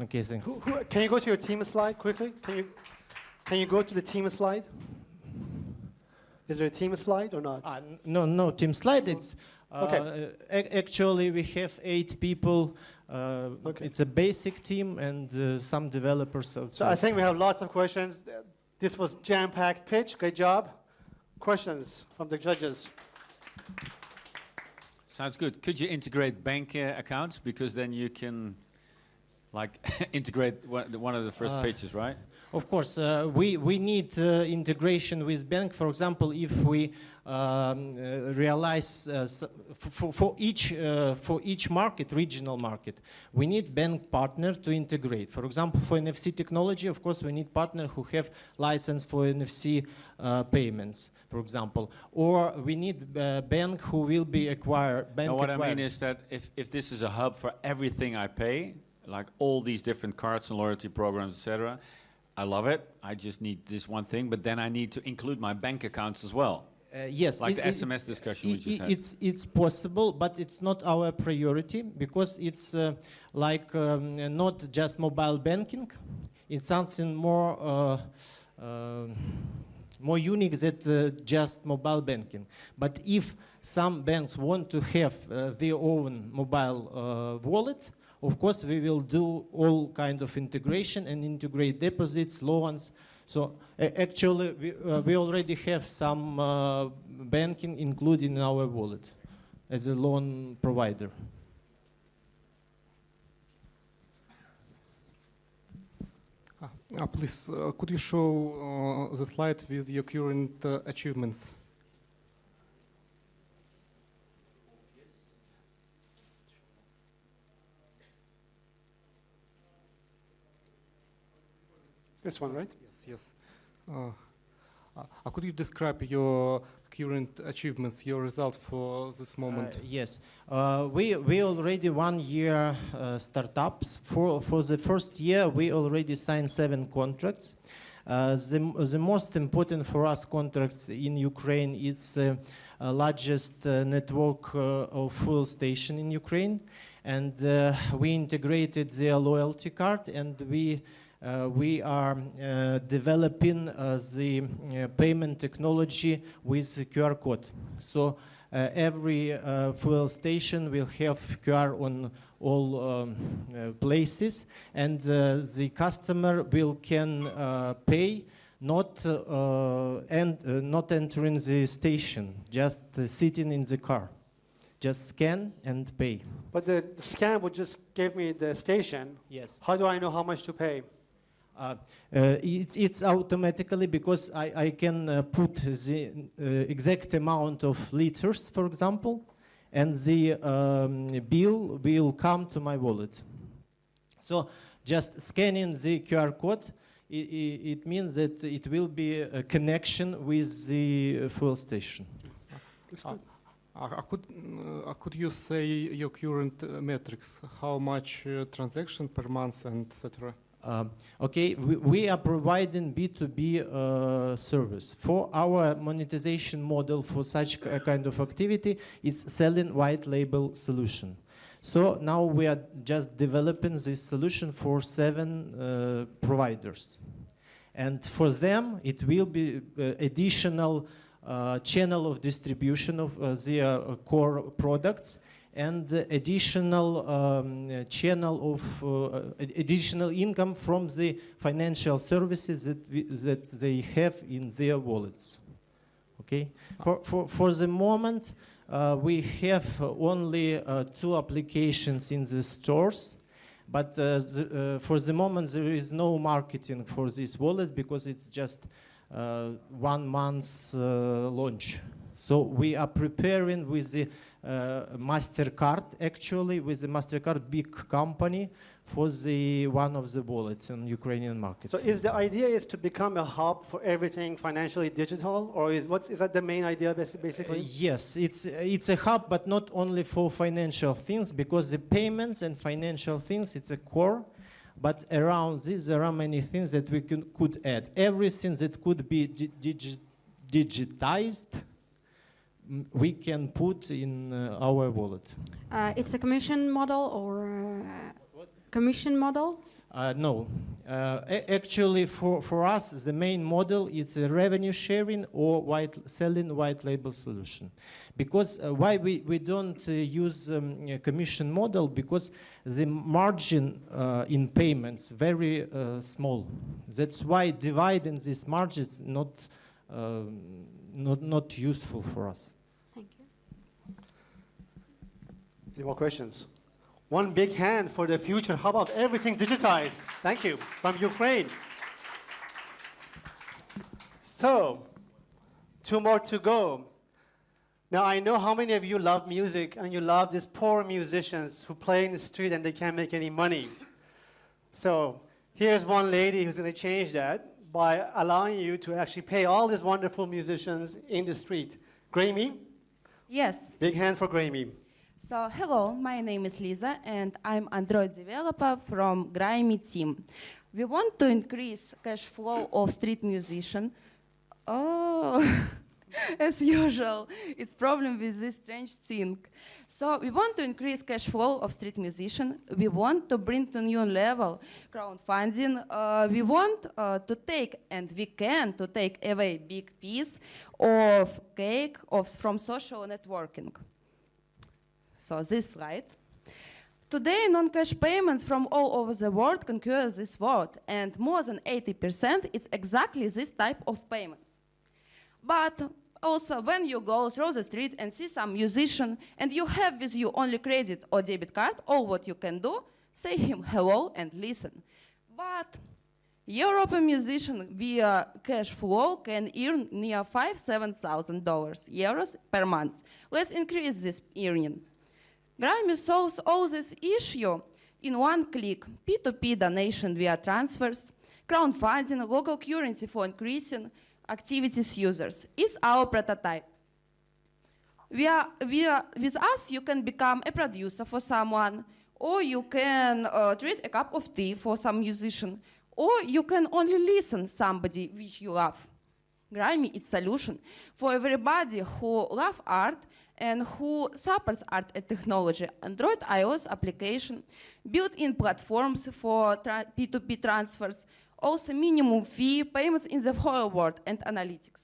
Okay, thanks. Can you go to your team slide quickly? Can you go to the team slide? Is there a team slide or not? No team slide. It's okay. Actually we have 8 people. Okay. It's a basic team and some developers. So I think we have lots of questions. This was jam-packed pitch. Great job. Questions from the judges? Sounds good. Could you integrate bank accounts because then you can like integrate one of the first pages, right? Of course, we need integration with bank. For example, if we realize for each market, regional market, we need bank partner to integrate. For example, for NFC technology, of course, we need partner who have license for NFC payments, for example, or we need bank who will be acquired. No, what I mean is that if this is a hub for everything I pay, like all these different cards and loyalty programs, etc. I love it. I just need this one thing, but then I need to include my bank accounts as well. Yes, like the SMS discussion we just had. It's possible, but it's not our priority because it's not just mobile banking. It's something more unique than just mobile banking. But if some banks want to have their own mobile wallet, of course, we will do all kind of integration and integrate deposits, loans. So actually, we already have some banking included in our wallet as a loan provider. Please, could you show the slide with your current achievements? This one, right? Yes. Could you describe your current achievements, your result for this moment? Yes, we already 1 year startups. For the first year, we already signed 7 contracts. The most important for us contracts in Ukraine is largest network of fuel station in Ukraine, and we integrated their loyalty card, and we are developing the payment technology with the QR code. So every fuel station will have QR on all places, and the customer can pay not entering the station, just sitting in the car. Just scan and pay. But the scan would just give me the station. Yes. How do I know how much to pay? It's automatically, because I can put the exact amount of liters, for example, and the bill will come to my wallet. So just scanning the QR code, it means that it will be a connection with the fuel station. Could you say your current metrics? How much transaction per month and etc.? Okay, we are providing B2B service. For our monetization model for such a kind of activity, it's selling white label solution. So now we are just developing this solution for 7 providers. And for them, it will be additional channel of distribution of their core products, and additional channel of additional income from the financial services that they have in their wallets. Okay. For the moment, we have only 2 applications in the stores, but for the moment there is no marketing for this wallet because it's just 1 month's launch. So we are preparing with the MasterCard, actually, with the MasterCard big company for the one of the wallets in Ukrainian market. So is the idea is to become a hub for everything financially digital, or is that the main idea basically? Yes, it's a hub, but not only for financial things, because the payments and financial things, it's a core. But around this, there are many things that we could add. Everything that could be digitized, we can put in our wallet. It's a commission model or commission model? No. Actually, for us, the main model is a revenue sharing or selling white label solution. Because why we don't use a commission model? Because the margin in payments very small. That's why dividing these margins not useful for us. Thank you. Any more questions? One big hand for the future hub of everything digitized. Thank you. From Ukraine. So, 2 more to go. Now, I know how many of you love music, and you love these poor musicians who play in the street and they can't make any money. So, here's one lady who's going to change that by allowing you to actually pay all these wonderful musicians in the street. Grammy? Yes. Big hand for Grammy. So, hello, my name is Lisa, and I'm Android developer from Grimy team. We want to increase cash flow of street musician. Oh, as usual, it's problem with this strange thing. So we want to increase cash flow of street musician. We want to bring to new level crowdfunding. We want to take, and we can, to take away big piece of cake from social networking. So this slide. Today, non-cash payments from all over the world conquer this world, and more than 80% it's exactly this type of payments. But also, when you go through the street and see some musician, and you have with you only credit or debit card, all what you can do, say him hello and listen. But European musician via cash flow can earn near $5,000-7,000 euros per month. Let's increase this earning. Grimy solves all this issue in one click. P2P donation via transfers, crowdfunding, local currency for increasing activities users. It's our prototype. With us, you can become a producer for someone, or you can trade a cup of tea for some musician, or you can only listen somebody which you love. Grimy is solution for everybody who love art and who supports art and technology. Android iOS application, built-in platforms for P2P transfers, also minimum fee, payments in the whole world, and analytics.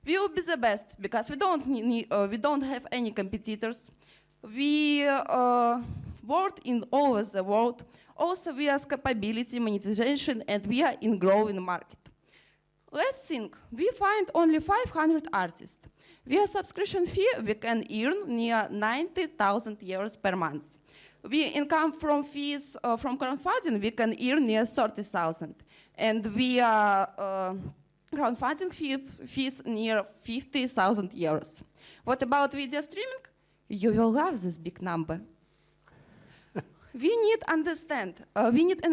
We will be the best because we don't have any competitors. We work in all over the world. Also, we have capability, monetization, and we are in growing market. Let's think. We find only 500 artists. Via subscription fee, we can earn near 90,000 euros per month. We income from fees from crowdfunding, we can earn near 30,000. And via crowdfunding fees near 50,000 euros. What about video streaming? You will love this big number. We need an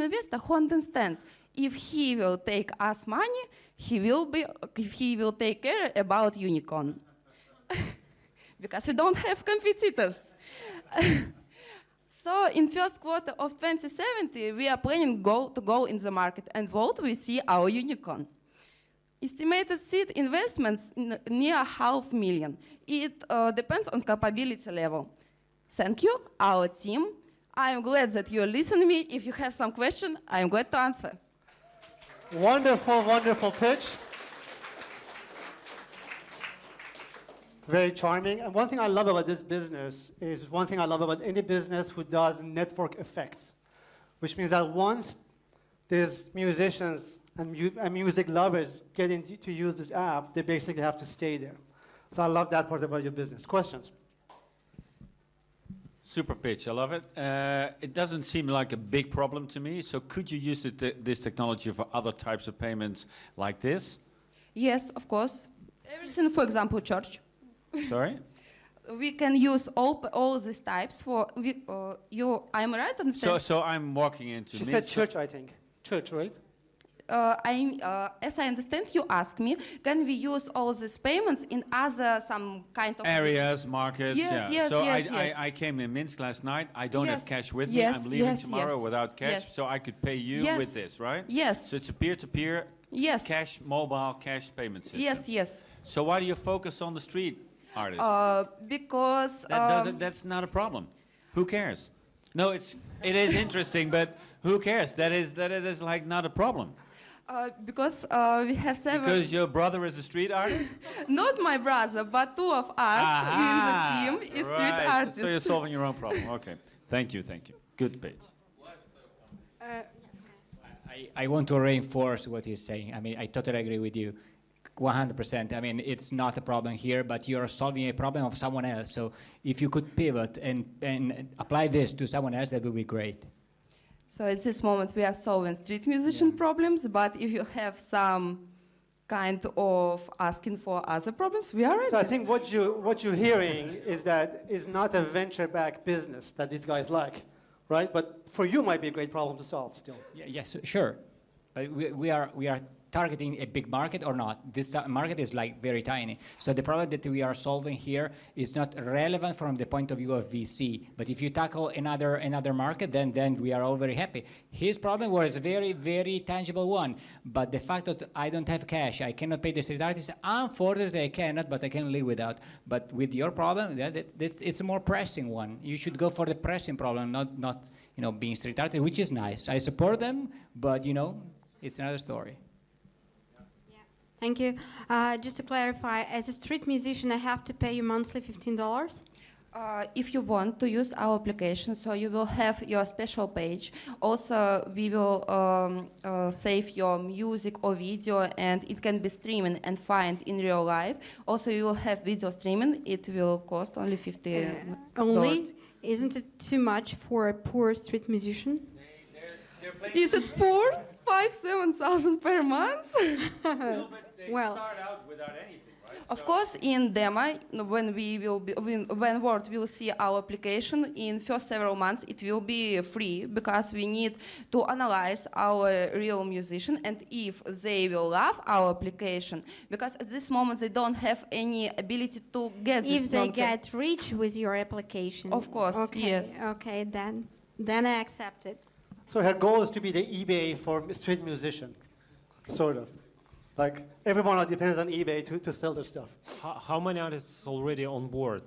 investor who understands if he will take us money, he will take care about unicorn. Because we don't have competitors. So in first quarter of 2070, we are planning to go in the market, and what we see our unicorn. Estimated seed investments near $500,000. It depends on capability level. Thank you, our team. I am glad that you listen to me. If you have some question, I am glad to answer. Wonderful, wonderful pitch. Very charming. And one thing I love about this business is one thing I love about any business who does network effects, which means that once these musicians and music lovers get to use this app, they basically have to stay there. So I love that part about your business. Questions? Super pitch, I love it. It doesn't seem like a big problem to me, so could you use this technology for other types of payments like this? Yes, of course. Everything, for example, church. Sorry? We can use all these types for, I'm right? Understand? So I'm walking into... She said church, I think. Church, right? As I understand, you asked me, can we use all these payments in other some kind of areas, markets? Yes, yeah. yes, so yes, I came in Minsk last night. I don't have cash with me. Yes, I'm leaving yes, tomorrow yes. without cash, Yes. so I could pay you Yes. with this, right? Yes. So it's a peer-to-peer cash, mobile cash payment system. Yes, yes. So why do you focus on the street artists? Because that's not a problem. Who cares? No, it is interesting, but who cares? That is like not a problem. Because we have several... Because your brother is a street artist? Not my brother, but two of us in the team is street artists. So you're solving your own problem. Okay. Thank you, thank you. Good page. I want to reinforce what he's saying. I mean, I totally agree with you. 100%. I mean, it's not a problem here, but you're solving a problem of someone else. So if you could pivot and apply this to someone else, that would be great. So at this moment we are solving street musician problems, but if you have some kind of asking for other problems, we are ready. So I think what you're hearing is that it's not a venture-backed business that these guys like, right? But for you might be a great problem to solve still. Yes, sure. But we are targeting a big market or not. This market is like very tiny. So the problem that we are solving here is not relevant from the point of view of VC. But if you tackle another market, then we are all very happy. His problem was a very, very tangible one. But the fact that I don't have cash, I cannot pay the street artist, unfortunately I cannot, but I can live without. But with your problem, it's a more pressing one. You should go for the pressing problem, not being street artist, which is nice. I support them, but it's another story. Thank you. Just to clarify, as a street musician, I have to pay you monthly $15? If you want to use our application, so you will have your special page. Also, we will save your music or video, and it can be streaming and find in real life. Also, you will have video streaming. It will cost only $50. Only? Isn't it too much for a poor street musician? Is it poor? 5,000-7,000 per month? No, but they start out without anything, right? Of course, in demo, when world will see our application in first several months, it will be free because we need to analyze our real musician and if they will love our application, because at this moment they don't have any ability to get If this they get rich with your application. Of course, okay, yes. Okay, then I accept it. So her goal is to be the eBay for street musician, sort of. Like everyone depends on eBay to sell their stuff. How many artists already on board?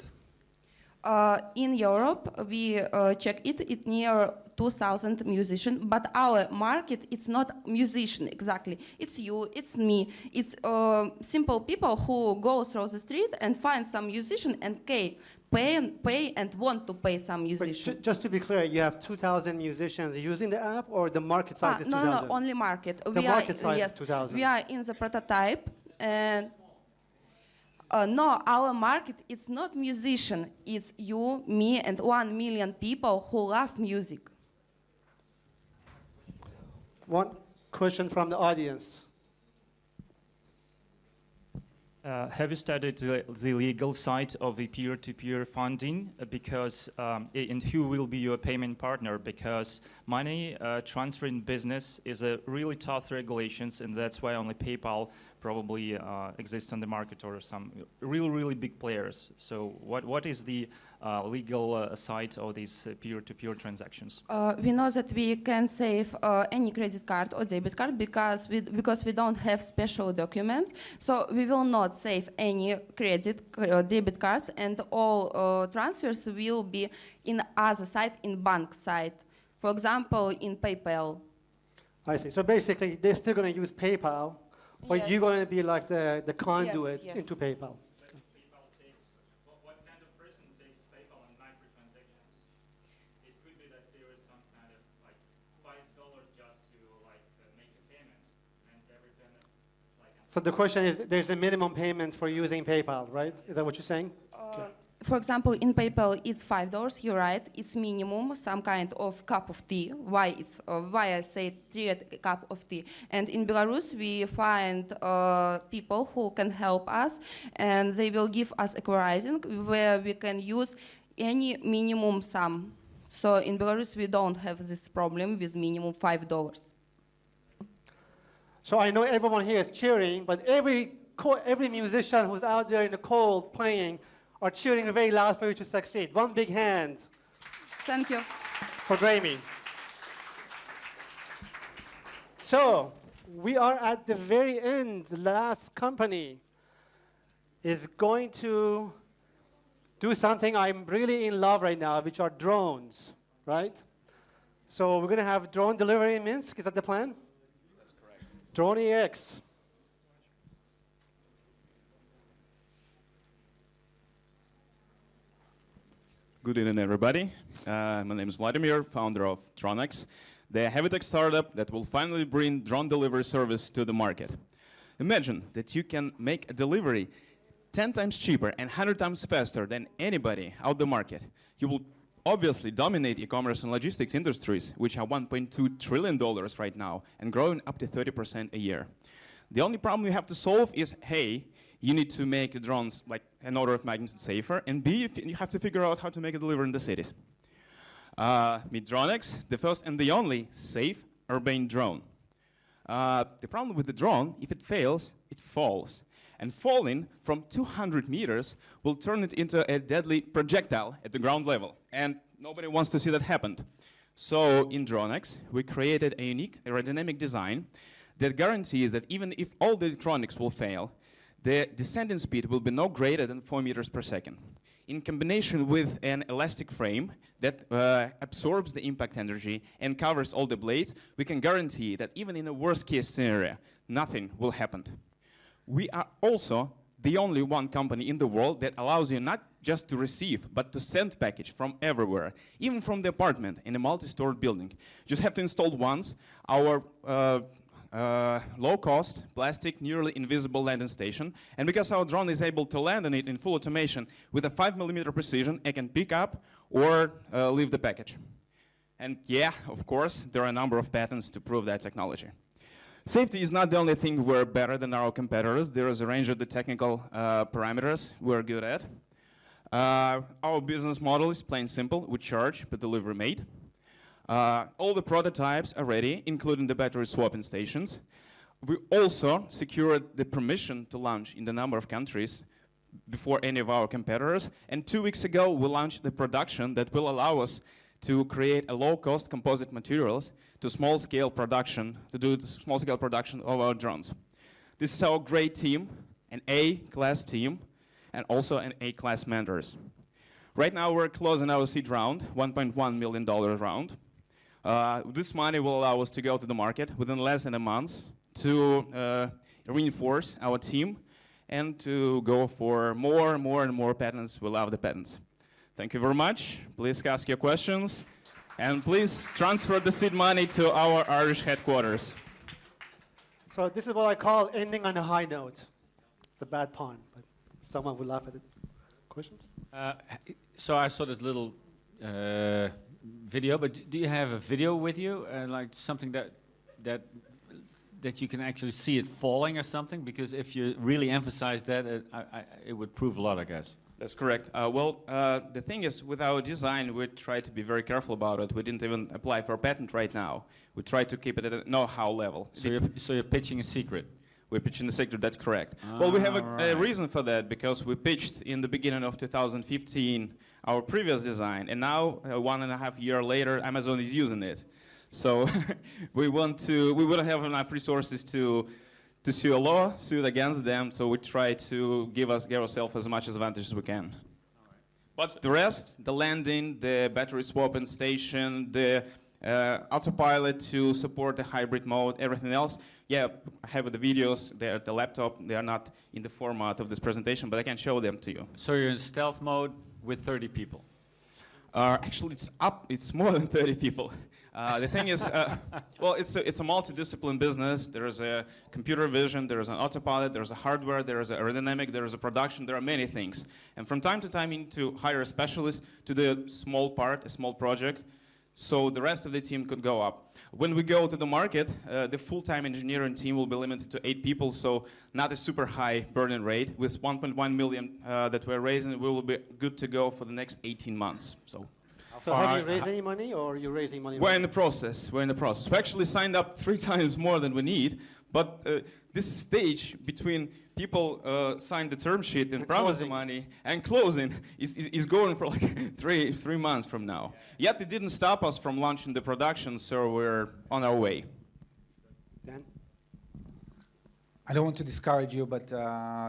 In Europe, we check it near 2,000 musicians, but our market, it's not musician exactly. It's you, it's me. It's simple people who go through the street and find some musician and pay and want to pay some musician. Just to be clear, you have 2,000 musicians using the app, or the market size is 2,000? No, only market. The market size is 2,000. We are in the prototype, and no, our market, it's not musician. It's you, me, and 1 million people who love music. One question from the audience. Have you studied the legal side of the peer-to-peer funding? And who will be your payment partner? Because money transfer in business is a really tough regulations, and that's why only PayPal probably exists on the market, or some really big players. So what is the legal side of these peer-to-peer transactions? We know that we can save any credit card or debit card because we don't have special documents. So we will not save any debit cards, and all transfers will be in other side, in bank side. For example, in PayPal. I see. So basically, they're still going to use PayPal, but Yes. you're going to be like the conduit Yes. into PayPal. What kind of person takes PayPal and microtransactions? It could be that there is some kind of like $5 just to make a payment, and every payment So the question is, there's a minimum payment for using PayPal, right? Is that what you're saying? For example, in PayPal, it's $5. You're right. It's minimum, some kind of cup of tea. Why I say 3 cup of tea. And in Belarus, we find people who can help us, and they will give us equalizing where we can use any minimum sum. So in Belarus, we don't have this problem with minimum $5. So I know everyone here is cheering, but every musician who's out there in the cold playing are cheering very loud for you to succeed. One big hand. Thank you. For Grammy. So we are at the very end. The last company is going to do something I'm really in love right now, which are drones, right? So we're going to have drone delivery in Minsk. Is that the plan? That's correct. Drone EX. Good evening, everybody. My name is Vladimir, founder of Dronex, the heavy tech startup that will finally bring drone delivery service to the market. Imagine that you can make a delivery 10 times cheaper and 100 times faster than anybody out the market. You will obviously dominate e-commerce and logistics industries, which are $1.2 trillion right now and growing up to 30% a year. The only problem you have to solve is, hey, you need to make the drones like an order of magnitude safer, and B, you have to figure out how to make a delivery in the cities. Meet Dronex, the first and the only safe urban drone. The problem with the drone, if it fails, it falls. And falling from 200 meters will turn it into a deadly projectile at the ground level. And nobody wants to see that happen. So in Dronex, we created a unique aerodynamic design that guarantees that even if all the electronics will fail, the descending speed will be no greater than 4 meters per second. In combination with an elastic frame that absorbs the impact energy and covers all the blades, we can guarantee that even in a worst case scenario, nothing will happen. We are also the only one company in the world that allows you not just to receive, but to send package from everywhere, even from the apartment in a multi-stored building. You just have to install once our low-cost, plastic, nearly invisible landing station. And because our drone is able to land on it in full automation with a 5mm precision, it can pick up or leave the package. And yeah, of course, there are a number of patents to prove that technology. Safety is not the only thing we're better than our competitors. There is a range of the technical parameters we're good at. Our business model is plain simple. We charge per delivery made. All the prototypes are ready, including the battery swapping stations. We also secured the permission to launch in a number of countries before any of our competitors. And 2 weeks ago, we launched the production that will allow us to create a low-cost composite materials to small-scale production, to do the small-scale production of our drones. This is our great team, an A-class team, and also an A-class mentors. Right now, we're closing our seed round, $1.1 million round. This money will allow us to go to the market within less than a month to reinforce our team and to go for more and more patents. We love the patents. Thank you very much. Please ask your questions. And please transfer the seed money to our Irish headquarters. So this is what I call ending on a high note. It's a bad pun, but someone will laugh at it. Questions? So I saw this little video, but do you have a video with you, like something that you can actually see it falling or something? Because if you really emphasize that, it would prove a lot, I guess. That's correct. The thing is, with our design, we try to be very careful about it. We didn't even apply for a patent right now. We try to keep it at a know-how level. So you're pitching a secret? We're pitching a secret, that's correct. Well, we have a reason for that, because we pitched in the beginning of 2015 our previous design, and now, 1.5 years later, Amazon is using it. So we wouldn't have enough resources to sue a law, sue it against them, so we try to give ourselves as much advantage as we can. But the rest, the landing, the battery swapping station, the autopilot to support the hybrid mode, everything else, yeah, I have the videos, they're at the laptop, they are not in the format of this presentation, but I can show them to you. So you're in stealth mode with 30 people? Actually, it's more than 30 people. The thing is, well, it's a multidiscipline business. There is a computer vision, there is an autopilot, there is a hardware, there is a aerodynamic, there is a production, there are many things. And from time to time, you need to hire a specialist to do a small part, a small project, so the rest of the team could go up. When we go to the market, the full-time engineering team will be limited to 8 people, so not a super high burden rate. With 1.1 million that we're raising, we will be good to go for the next 18 months. So have you raised any money, or are you raising money? We're in the process. We actually signed up 3 times more than we need, but this stage between people sign the term sheet and promise the money and closing is going for like three months from now. Yet it didn't stop us from launching the production, so we're on our way. Dan? I don't want to discourage you, but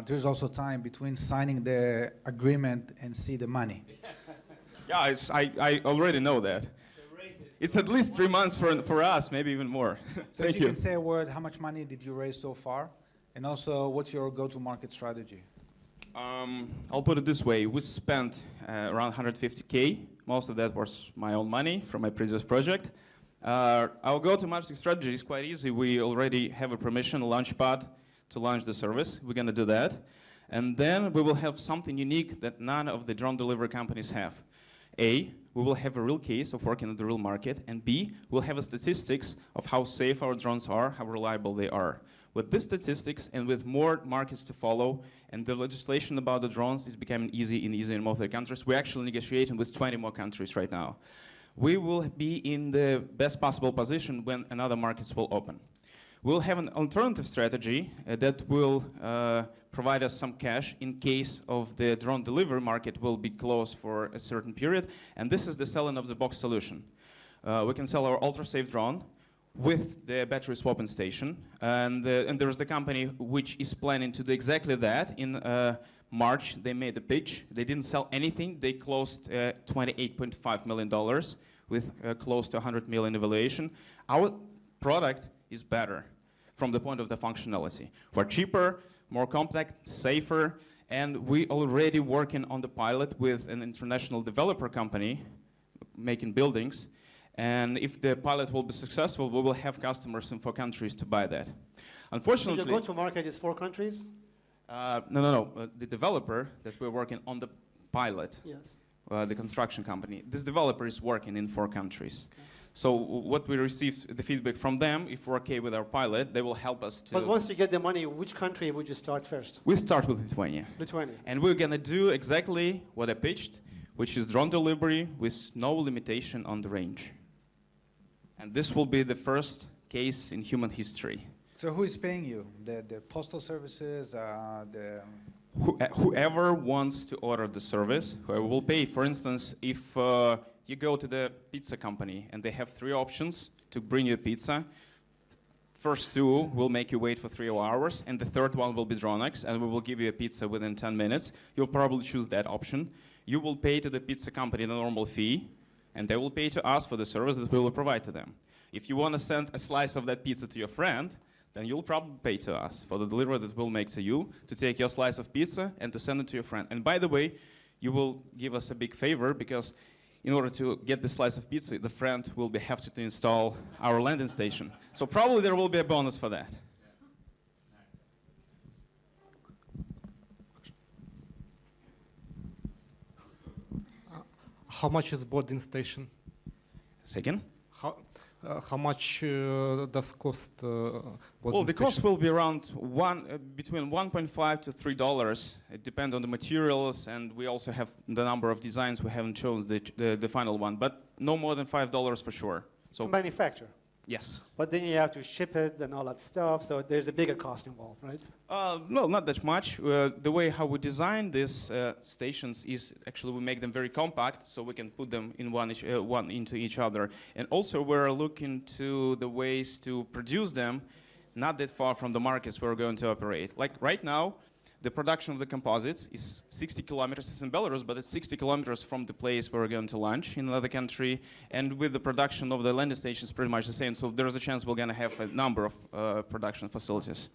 there's also time between signing the agreement and see the money. Yeah, I already know that. It's at least 3 months for us, maybe even more. So if you can say a word, how much money did you raise so far? And also, what's your go-to-market strategy? I'll put it this way. We spent around 150K. Most of that was my own money from my previous project. Our go-to-market strategy is quite easy. We already have a permission, a launchpad, to launch the service. We're going to do that. And then we will have something unique that none of the drone delivery companies have. A, we will have a real case of working in the real market, and B, we'll have a statistics of how safe our drones are, how reliable they are. With these statistics and with more markets to follow, and the legislation about the drones is becoming easier in most of the countries, we're actually negotiating with 20 more countries right now. We will be in the best possible position when another markets will open. We'll have an alternative strategy that will provide us some cash in case of the drone delivery market will be closed for a certain period, and this is the selling of the box solution. We can sell our ultra-safe drone with the battery swapping station, and there's the company which is planning to do exactly that. In March, they made a pitch. They didn't sell anything. They closed $28.5 million with close to 100 million evaluation. Our product is better from the point of the functionality. We're cheaper, more compact, safer, and we already working on the pilot with an international developer company making buildings. And if the pilot will be successful, we will have customers in 4 countries to buy that. Unfortunately, so your go-to-market is 4 countries? No. The developer that we're working on the pilot, yes. The construction company, this developer is working in 4 countries. Okay. So what we received the feedback from them, if we're okay with our pilot, they will help us to. But once you get the money, which country would you start first? We start with Lithuania. Lithuania. And we're gonna do exactly what I pitched, which is drone delivery with no limitation on the range. And this will be the first case in human history. So who is paying you? The postal services, the... Whoever wants to order the service, whoever will pay. For instance, if you go to the pizza company and they have 3 options to bring you pizza, first 2 will make you wait for 3 hours, and the third one will be Dronex, and we will give you a pizza within 10 minutes. You'll probably choose that option. You will pay to the pizza company the normal fee, and they will pay to us for the service that we will provide to them. If you want to send a slice of that pizza to your friend, then you'll probably pay to us for the delivery that we'll make to you, to take your slice of pizza and to send it to your friend. And by the way, you will give us a big favor, because in order to get the slice of pizza, the friend will have to install our landing station. So probably there will be a bonus for that. How much is boarding station? Second? How much does cost boarding Well, the station? cost will be around between $1.5 to $3. It depends on the materials, and we also have the number of designs. We haven't chosen the final one, but no more than $5 for sure. So To manufacture. yes. But then you have to ship it and all that stuff, so there's a bigger cost involved, right? No, not that much. The way how we design these stations is actually we make them very compact, so we can put them in one into each other. And also we're looking to the ways to produce them not that far from the markets we're going to operate. Like right now, the production of the composites is 60 kilometers. It's in Belarus, but it's 60 kilometers from the place where we're going to launch in another country. And with the production of the landing stations, pretty much the same. So there's a chance we're going to have a number of production facilities.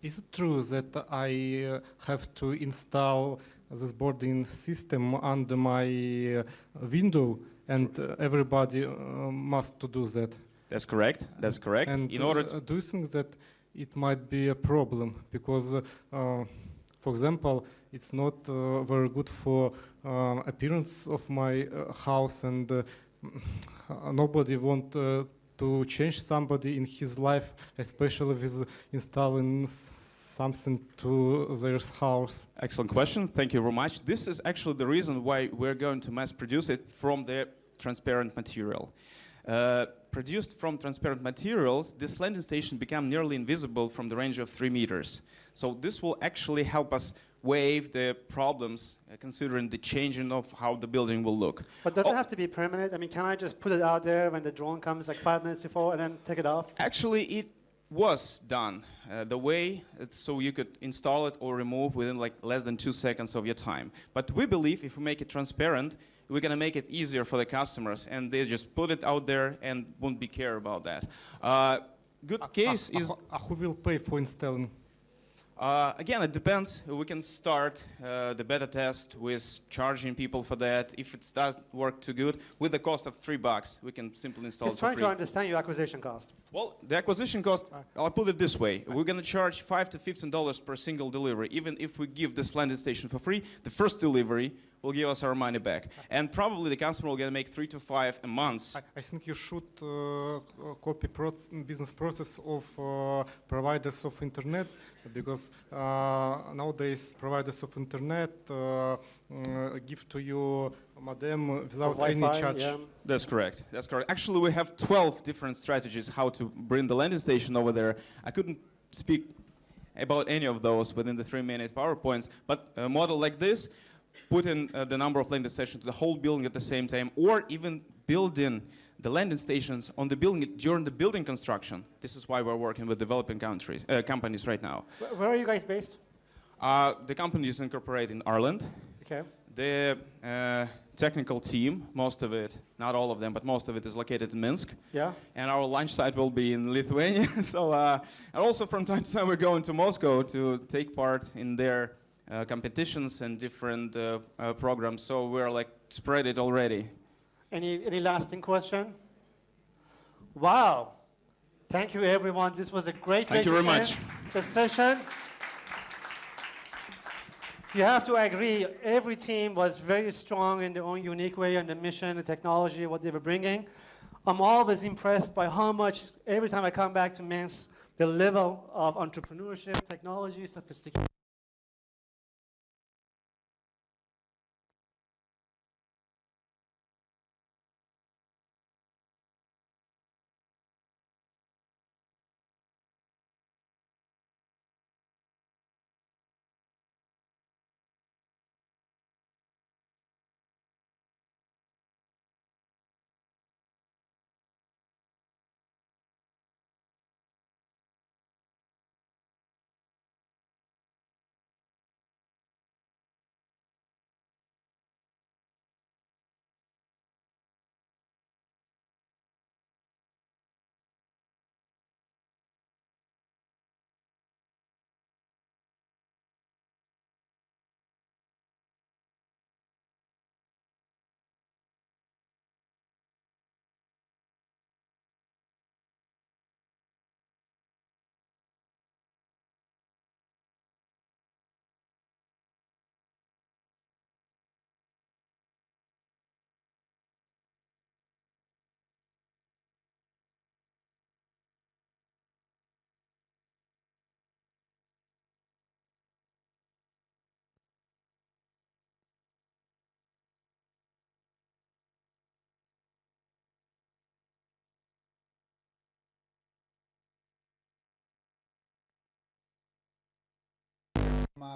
Is it true that I have to install this boarding system under my window, and everybody must to do that? That's correct. That's correct. And in order to do you think that it might be a problem? Because, for example, it's not very good for appearance of my house, and nobody want to change somebody in his life, especially with installing something to their house. Excellent question. Thank you very much. This is actually the reason why we're going to mass produce it from the transparent material. Produced from transparent materials, this landing station became nearly invisible from the range of 3 meters. So this will actually help us waive the problems, considering the changing of how the building will look. But does it have to be permanent? I mean, can I just put it out there when the drone comes like 5 minutes before and then take it off? Actually, it was done the way so you could install it or remove within like less than 2 seconds of your time. But we believe if we make it transparent, we're going to make it easier for the customers, and they just put it out there and won't be care about that. Good case is... Who will pay for installing? Again, it depends. We can start the beta test with charging people for that. If it doesn't work too good, with the cost of $3, we can simply install He's it for trying free. to understand your acquisition cost. Well, the acquisition cost, I'll put it this way. We're going to charge $5 to $15 per single delivery. Even if we give this landing station for free, the first delivery will give us our money back. And probably the customer will get to make 3 to 5 a month. I think you should copy business process of providers of internet, because nowadays providers of internet give to you modem without any charge. Yeah. That's correct. That's correct. Actually, we have 12 different strategies how to bring the landing station over there. I couldn't speak about any of those within the 3-minute PowerPoints, but a model like this, put in the number of landing stations to the whole building at the same time, or even building the landing stations on the building during the building construction. This is why we're working with developing companies right now. Where are you guys based? The company is incorporated in Ireland. Okay. The technical team, most of it, not all of them, but most of it is located in Minsk. Yeah. And our launch site will be in Lithuania. So, and also from time to time we're going to Moscow to take part in their competitions and different programs. So we're like spread it already. Any lasting question? Wow. Thank you, everyone. This was a great way Thank you to very end much. the session. You have to agree, every team was very strong in their own unique way on the mission, the technology, what they were bringing. I'm always impressed by how much, every time I come back to Minsk, the level of entrepreneurship, technology, sophistication.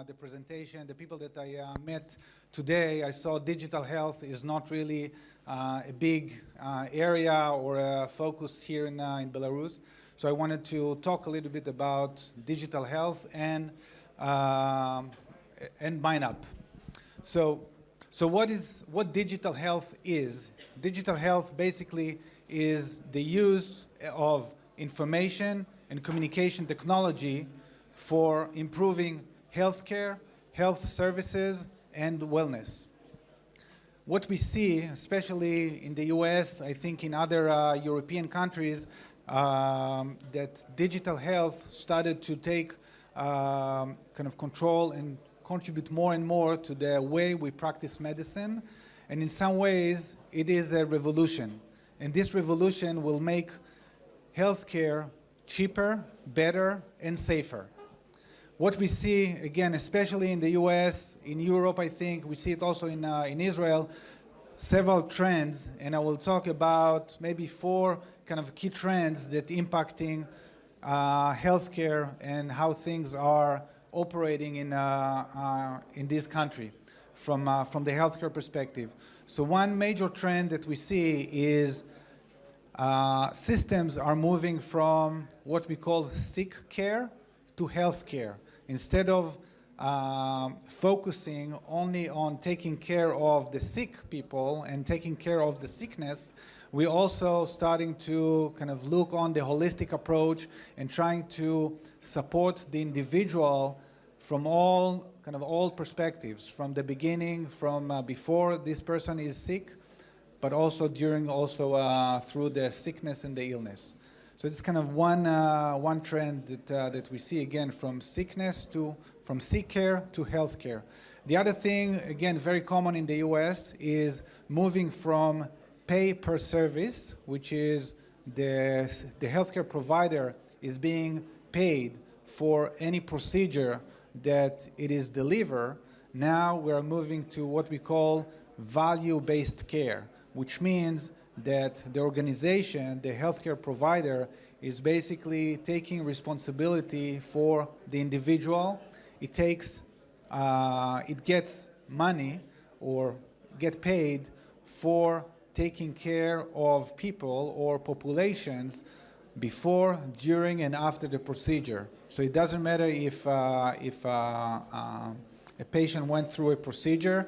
The presentation, the people that I met today, I saw digital health is not really a big area or a focus here in Belarus. So I wanted to talk a little bit about digital health and MindUp. So what digital health is? Digital health basically is the use of information and communication technology for improving healthcare, health services, and wellness. What we see, especially in the US, I think in other European countries, that digital health started to take kind of control and contribute more and more to the way we practice medicine. And in some ways, it is a revolution. And this revolution will make healthcare cheaper, better, and safer. What we see, again, especially in the US, in Europe, I think, we see it also in Israel, several trends, and I will talk about maybe 4 kind of key trends that impacting healthcare and how things are operating in this country from the healthcare perspective. So one major trend that we see is systems are moving from what we call sick care to health care. Instead of focusing only on taking care of the sick people and taking care of the sickness, we're also starting to kind of look on the holistic approach and trying to support the individual from all perspectives, from the beginning, from before this person is sick, but also during, through the sickness and the illness. So it's kind of one trend that we see, again, from sick care to health care. The other thing, again, very common in the US, is moving from pay per service, which is the healthcare provider is being paid for any procedure that it is delivered. Now we're moving to what we call value-based care, which means that the organization, the healthcare provider, is basically taking responsibility for the individual. It gets money or get paid for taking care of people or populations before, during, and after the procedure. So it doesn't matter if a patient went through a procedure,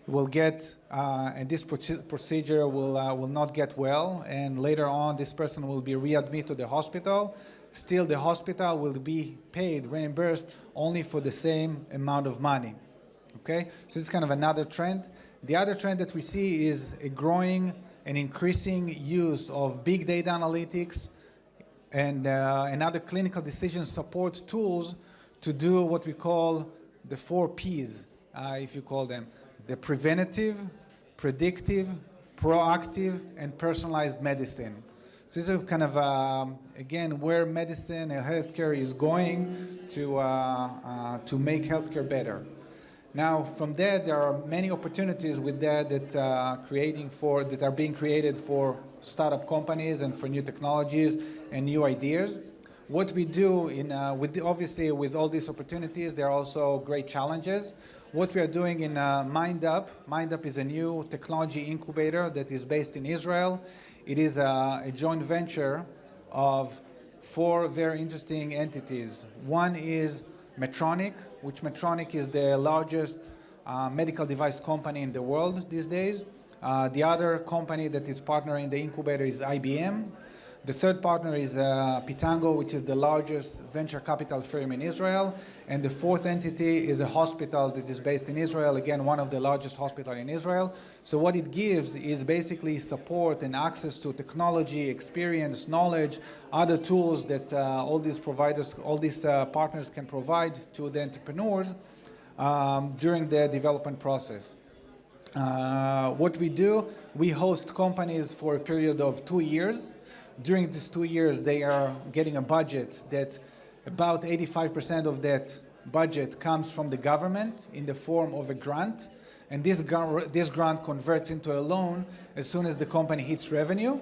will get, and this procedure will not get well, and later on this person will be readmitted to the hospital. Still, the hospital will be paid, reimbursed, only for the same amount of money. Okay, so it's kind of another trend. The other trend that we see is a growing and increasing use of big data analytics and other clinical decision support tools to do what we call the 4 Ps, if you call them. The preventative, predictive, proactive and personalized medicine. So this is kind of, again, where medicine and healthcare is going to make healthcare better. Now, from there are many opportunities with that that are being created for startup companies and for new technologies and new ideas. What we do obviously with all these opportunities, there are also great challenges. What we are doing in MindUp is a new technology incubator that is based in Israel. It is a joint venture of 4 very interesting entities. One is Medtronic, which Medtronic is the largest medical device company in the world these days. The other company that is partnering the incubator is IBM. The third partner is Pitango, which is the largest venture capital firm in Israel. And the fourth entity is a hospital that is based in Israel, again, one of the largest hospitals in Israel. So what it gives is basically support and access to technology, experience, knowledge, other tools that all these partners can provide to the entrepreneurs during the development process. What we do, we host companies for a period of 2 years. During these 2 years, they are getting a budget that about 85% of that budget comes from the government in the form of a grant. And this grant converts into a loan as soon as the company hits revenue.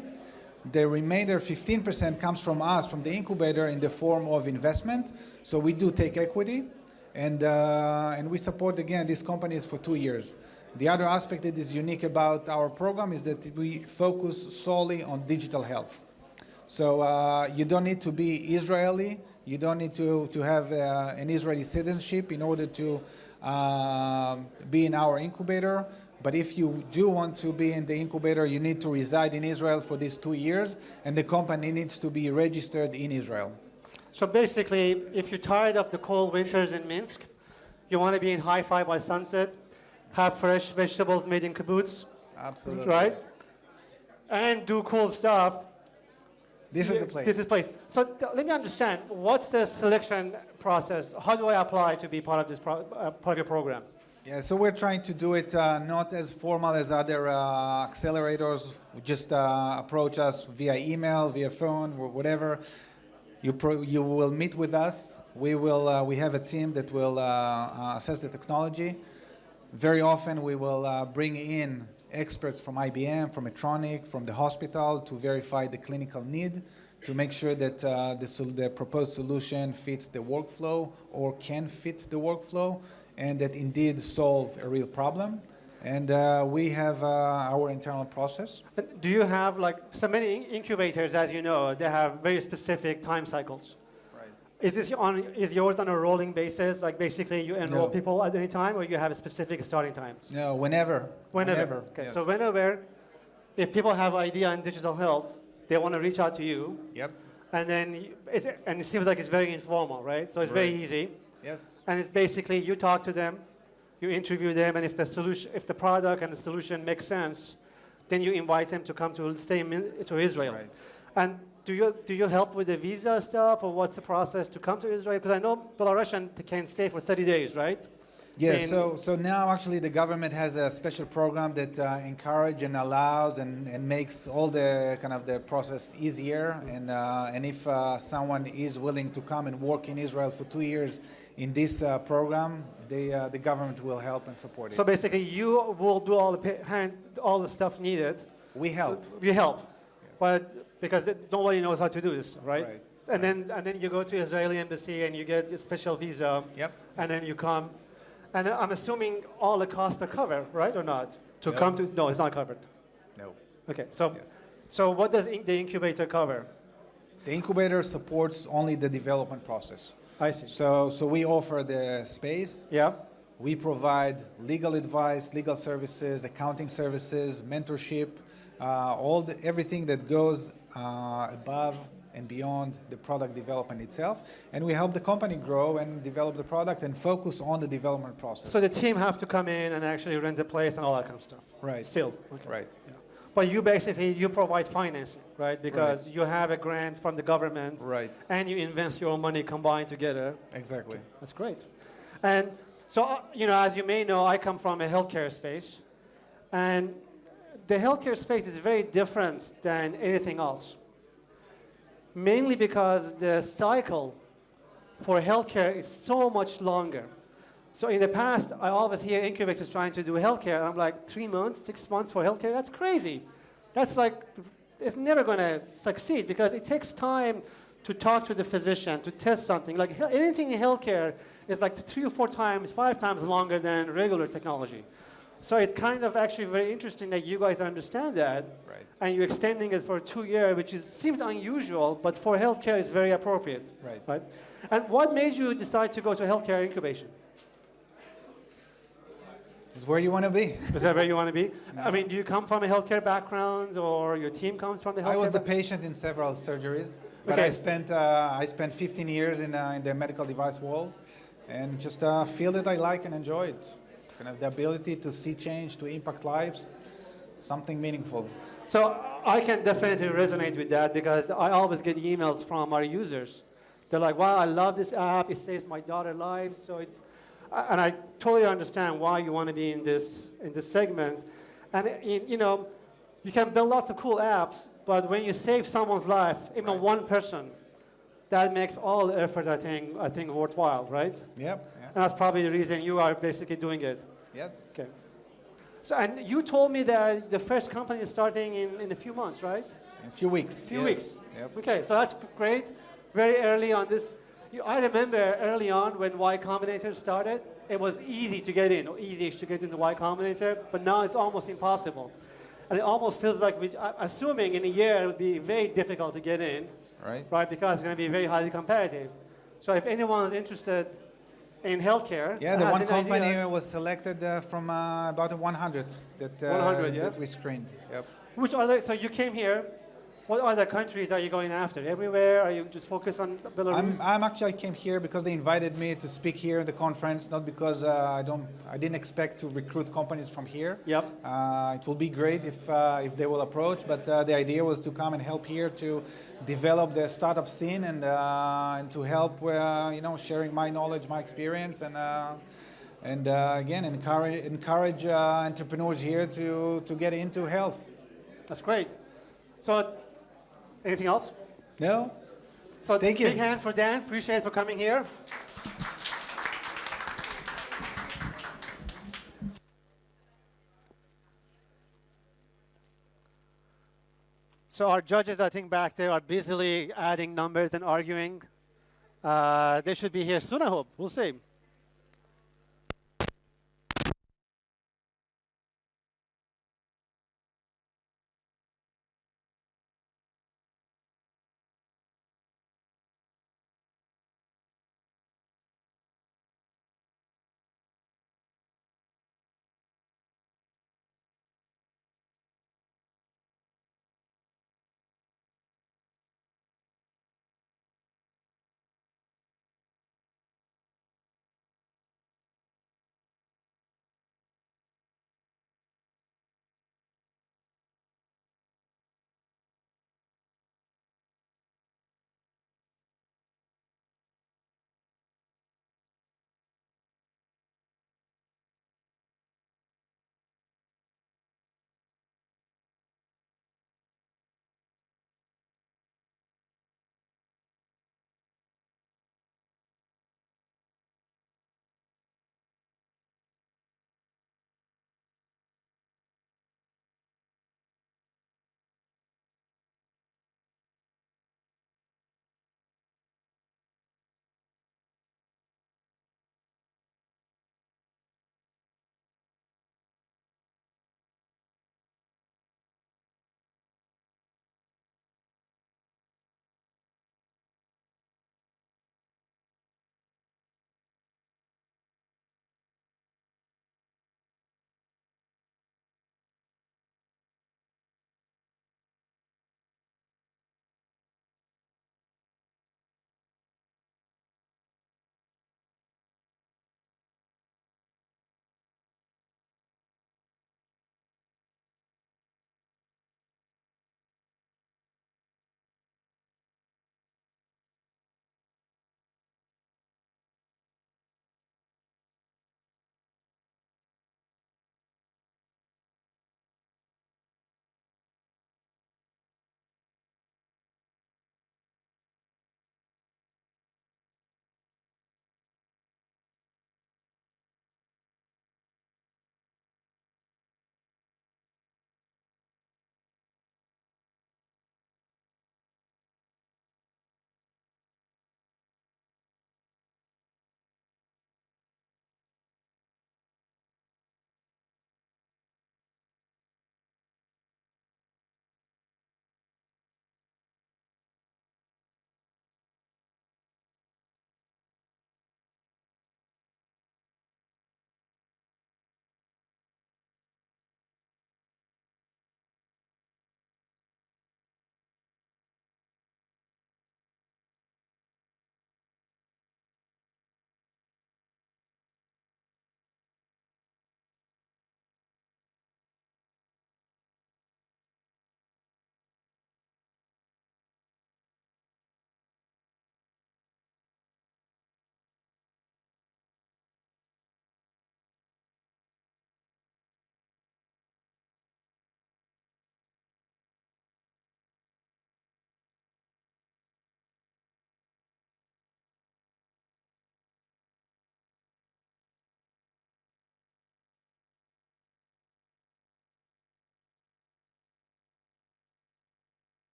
The remainder 15% comes from us, from the incubator, in the form of investment. So we do take equity, and we support, again, these companies for 2 years. The other aspect that is unique about our program is that we focus solely on digital health. So you don't need to be Israeli. You don't need to have an Israeli citizenship in order to be in our incubator. But if you do want to be in the incubator, you need to reside in Israel for these 2 years, and the company needs to be registered in Israel. So basically, if you're tired of the cold winters in Minsk, you want to be in Haifa by sunset, have fresh vegetables made in kibbutz, absolutely, right? And do cool stuff. This is the place. This is the place. So let me understand, what's the selection process? How do I apply to be part of this part of your program? Yeah, so we're trying to do it not as formal as other accelerators. Just approach us via email, via phone, or whatever. You will meet with us. We have a team that will assess the technology. Very often we will bring in experts from IBM, from Medtronic, from the hospital to verify the clinical need, to make sure that the proposed solution fits the workflow or can fit the workflow, and that indeed solve a real problem. And we have our internal process. Do you have, so many incubators, as you know, they have very specific time cycles. Is yours on a rolling basis? Like basically you enroll people at any time, or you have a specific starting times? No, whenever. Whenever. Okay, yes. So whenever, if people have idea in digital health, they want to reach out to you. Yep. And then, it seems like it's very informal, right? So it's very easy. Yes. And it's basically you talk to them, you interview them, and if the product and the solution makes sense, then you invite them to come to Israel. Right. And do you help with the visa stuff, or what's the process to come to Israel? Because I know Belarusian can stay for 30 days, right? Yes, so now actually the government has a special program that encourages and allows and makes all the kind of the process easier. And if someone is willing to come and work in Israel for 2 years in this program, the government will help and support it. So basically you will do all the stuff needed. We help. So we help. Yes. But because nobody knows how to do this, right? And then you go to Israeli embassy and you get a special visa. Yep. And then you come. And I'm assuming all the costs are covered, right, or not? No, it's not covered. No. Okay, so what does the incubator cover? The incubator supports only the development process. I see. So we offer the space. Yeah. We provide legal advice, legal services, accounting services, mentorship, everything that goes above and beyond the product development itself. And we help the company grow and develop the product and focus on the development process. So the team have to come in and actually rent the place and all that kind of stuff. Right. Still. Okay. Right. Yeah. But you provide financing, right? Because you have a grant from the government. Right. And you invest your own money combined together. Exactly. That's great. And so, as you may know, I come from a healthcare space. And the healthcare space is very different than anything else. Mainly because the cycle for healthcare is so much longer. So in the past, I always hear incubators trying to do healthcare, and I'm like, 3 months, 6 months for healthcare? That's crazy. That's like, it's never going to succeed because it takes time to talk to the physician, to test something. Like anything in healthcare is like 3 or 4 times, 5 times longer than regular technology. So it's kind of actually very interesting that you guys understand that, right. And you're extending it for 2 years, which seems unusual, but for healthcare it's very appropriate. Right. And what made you decide to go to healthcare incubation? This is where you want to be. Is that where you want to be? No. I mean, do you come from a healthcare background, or your team comes from the healthcare? I was the patient in several surgeries, but okay. I spent 15 years in the medical device world, and just a field that I like and enjoy it. Kind of the ability to see change, to impact lives, something meaningful. So I can definitely resonate with that because I always get emails from our users. They're like, wow, I love this app. It saves my daughter's life. So it's, and I totally understand why you want to be in this segment. And you know, you can build lots of cool apps, but when you save someone's life, even one person, that makes all the effort, I think worthwhile, right? Yep. And that's probably the reason you are basically doing it. Yes. Okay. So, and you told me that the first company is starting in a few months, right? In a few weeks. Few weeks. Yep. Okay, so that's great. Very early on this. I remember early on when Y Combinator started, it was easy to get in, or easy to get into Y Combinator, but now it's almost impossible. And it almost feels like, assuming in a year it would be very difficult to get in, right? Because it's going to be very highly competitive. So if anyone is interested in healthcare, yeah, the one company was selected from about 100 that we screened. Yep. Which other? So you came here. What other countries are you going after? Everywhere? Are you just focused on Belarus? I came here because they invited me to speak here in the conference, not because I didn't expect to recruit companies from here. Yep. It will be great if they will approach, but the idea was to come and help here to develop the startup scene and to help sharing my knowledge, my experience, and again encourage entrepreneurs here to get into health. That's great. So. Anything else? No. So thank you. Big hand for Dan. Appreciate it for coming here. So our judges, I think, back there are busily adding numbers and arguing. They should be here soon, I hope. We'll see.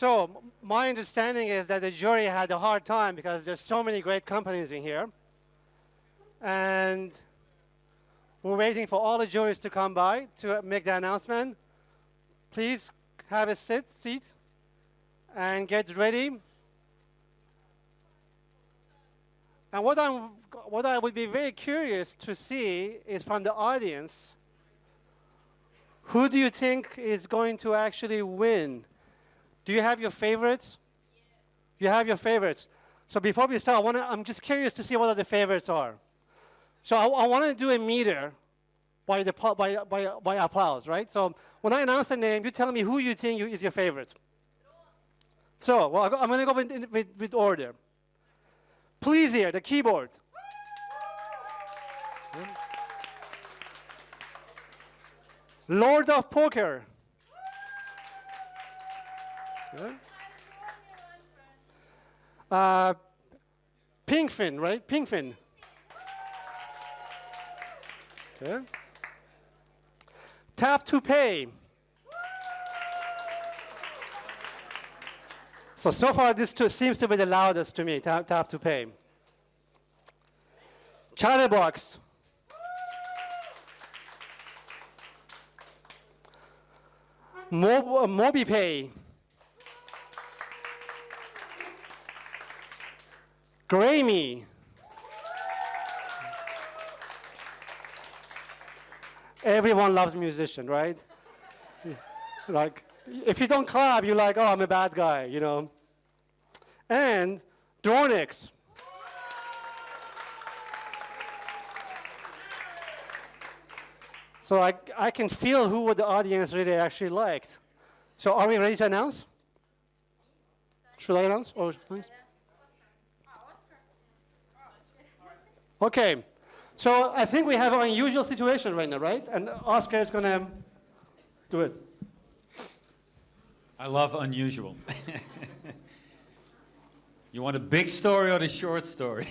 So my understanding is that the jury had a hard time because there's so many great companies in here. And we're waiting for all the juries to come by to make the announcement. Please have a seat and get ready. And what I would be very curious to see is from the audience, who do you think is going to actually win? Do you have your favorites? You have your favorites. So before we start, I'm just curious to see what the favorites are. So I want to do a meter by applause, right? So when I announce the name, you tell me who you think is your favorite. So well, I'm going to go with order. Please hear the keyboard. Lord of Poker. Pinkfin, right? Pinkfin. Okay. Tap to pay. So far this seems to be the loudest to me, tap to pay. Chatterbox. MobiPay. Grammy. Everyone loves musician, right? Like, if you don't clap, you're like, oh, I'm a bad guy, you know. And Dronix. So I can feel who the audience really actually liked. So are we ready to announce? Should I announce? Or okay. So I think we have an unusual situation right now, right? And Oscar is going to do it. I love unusual. You want a big story or the short story?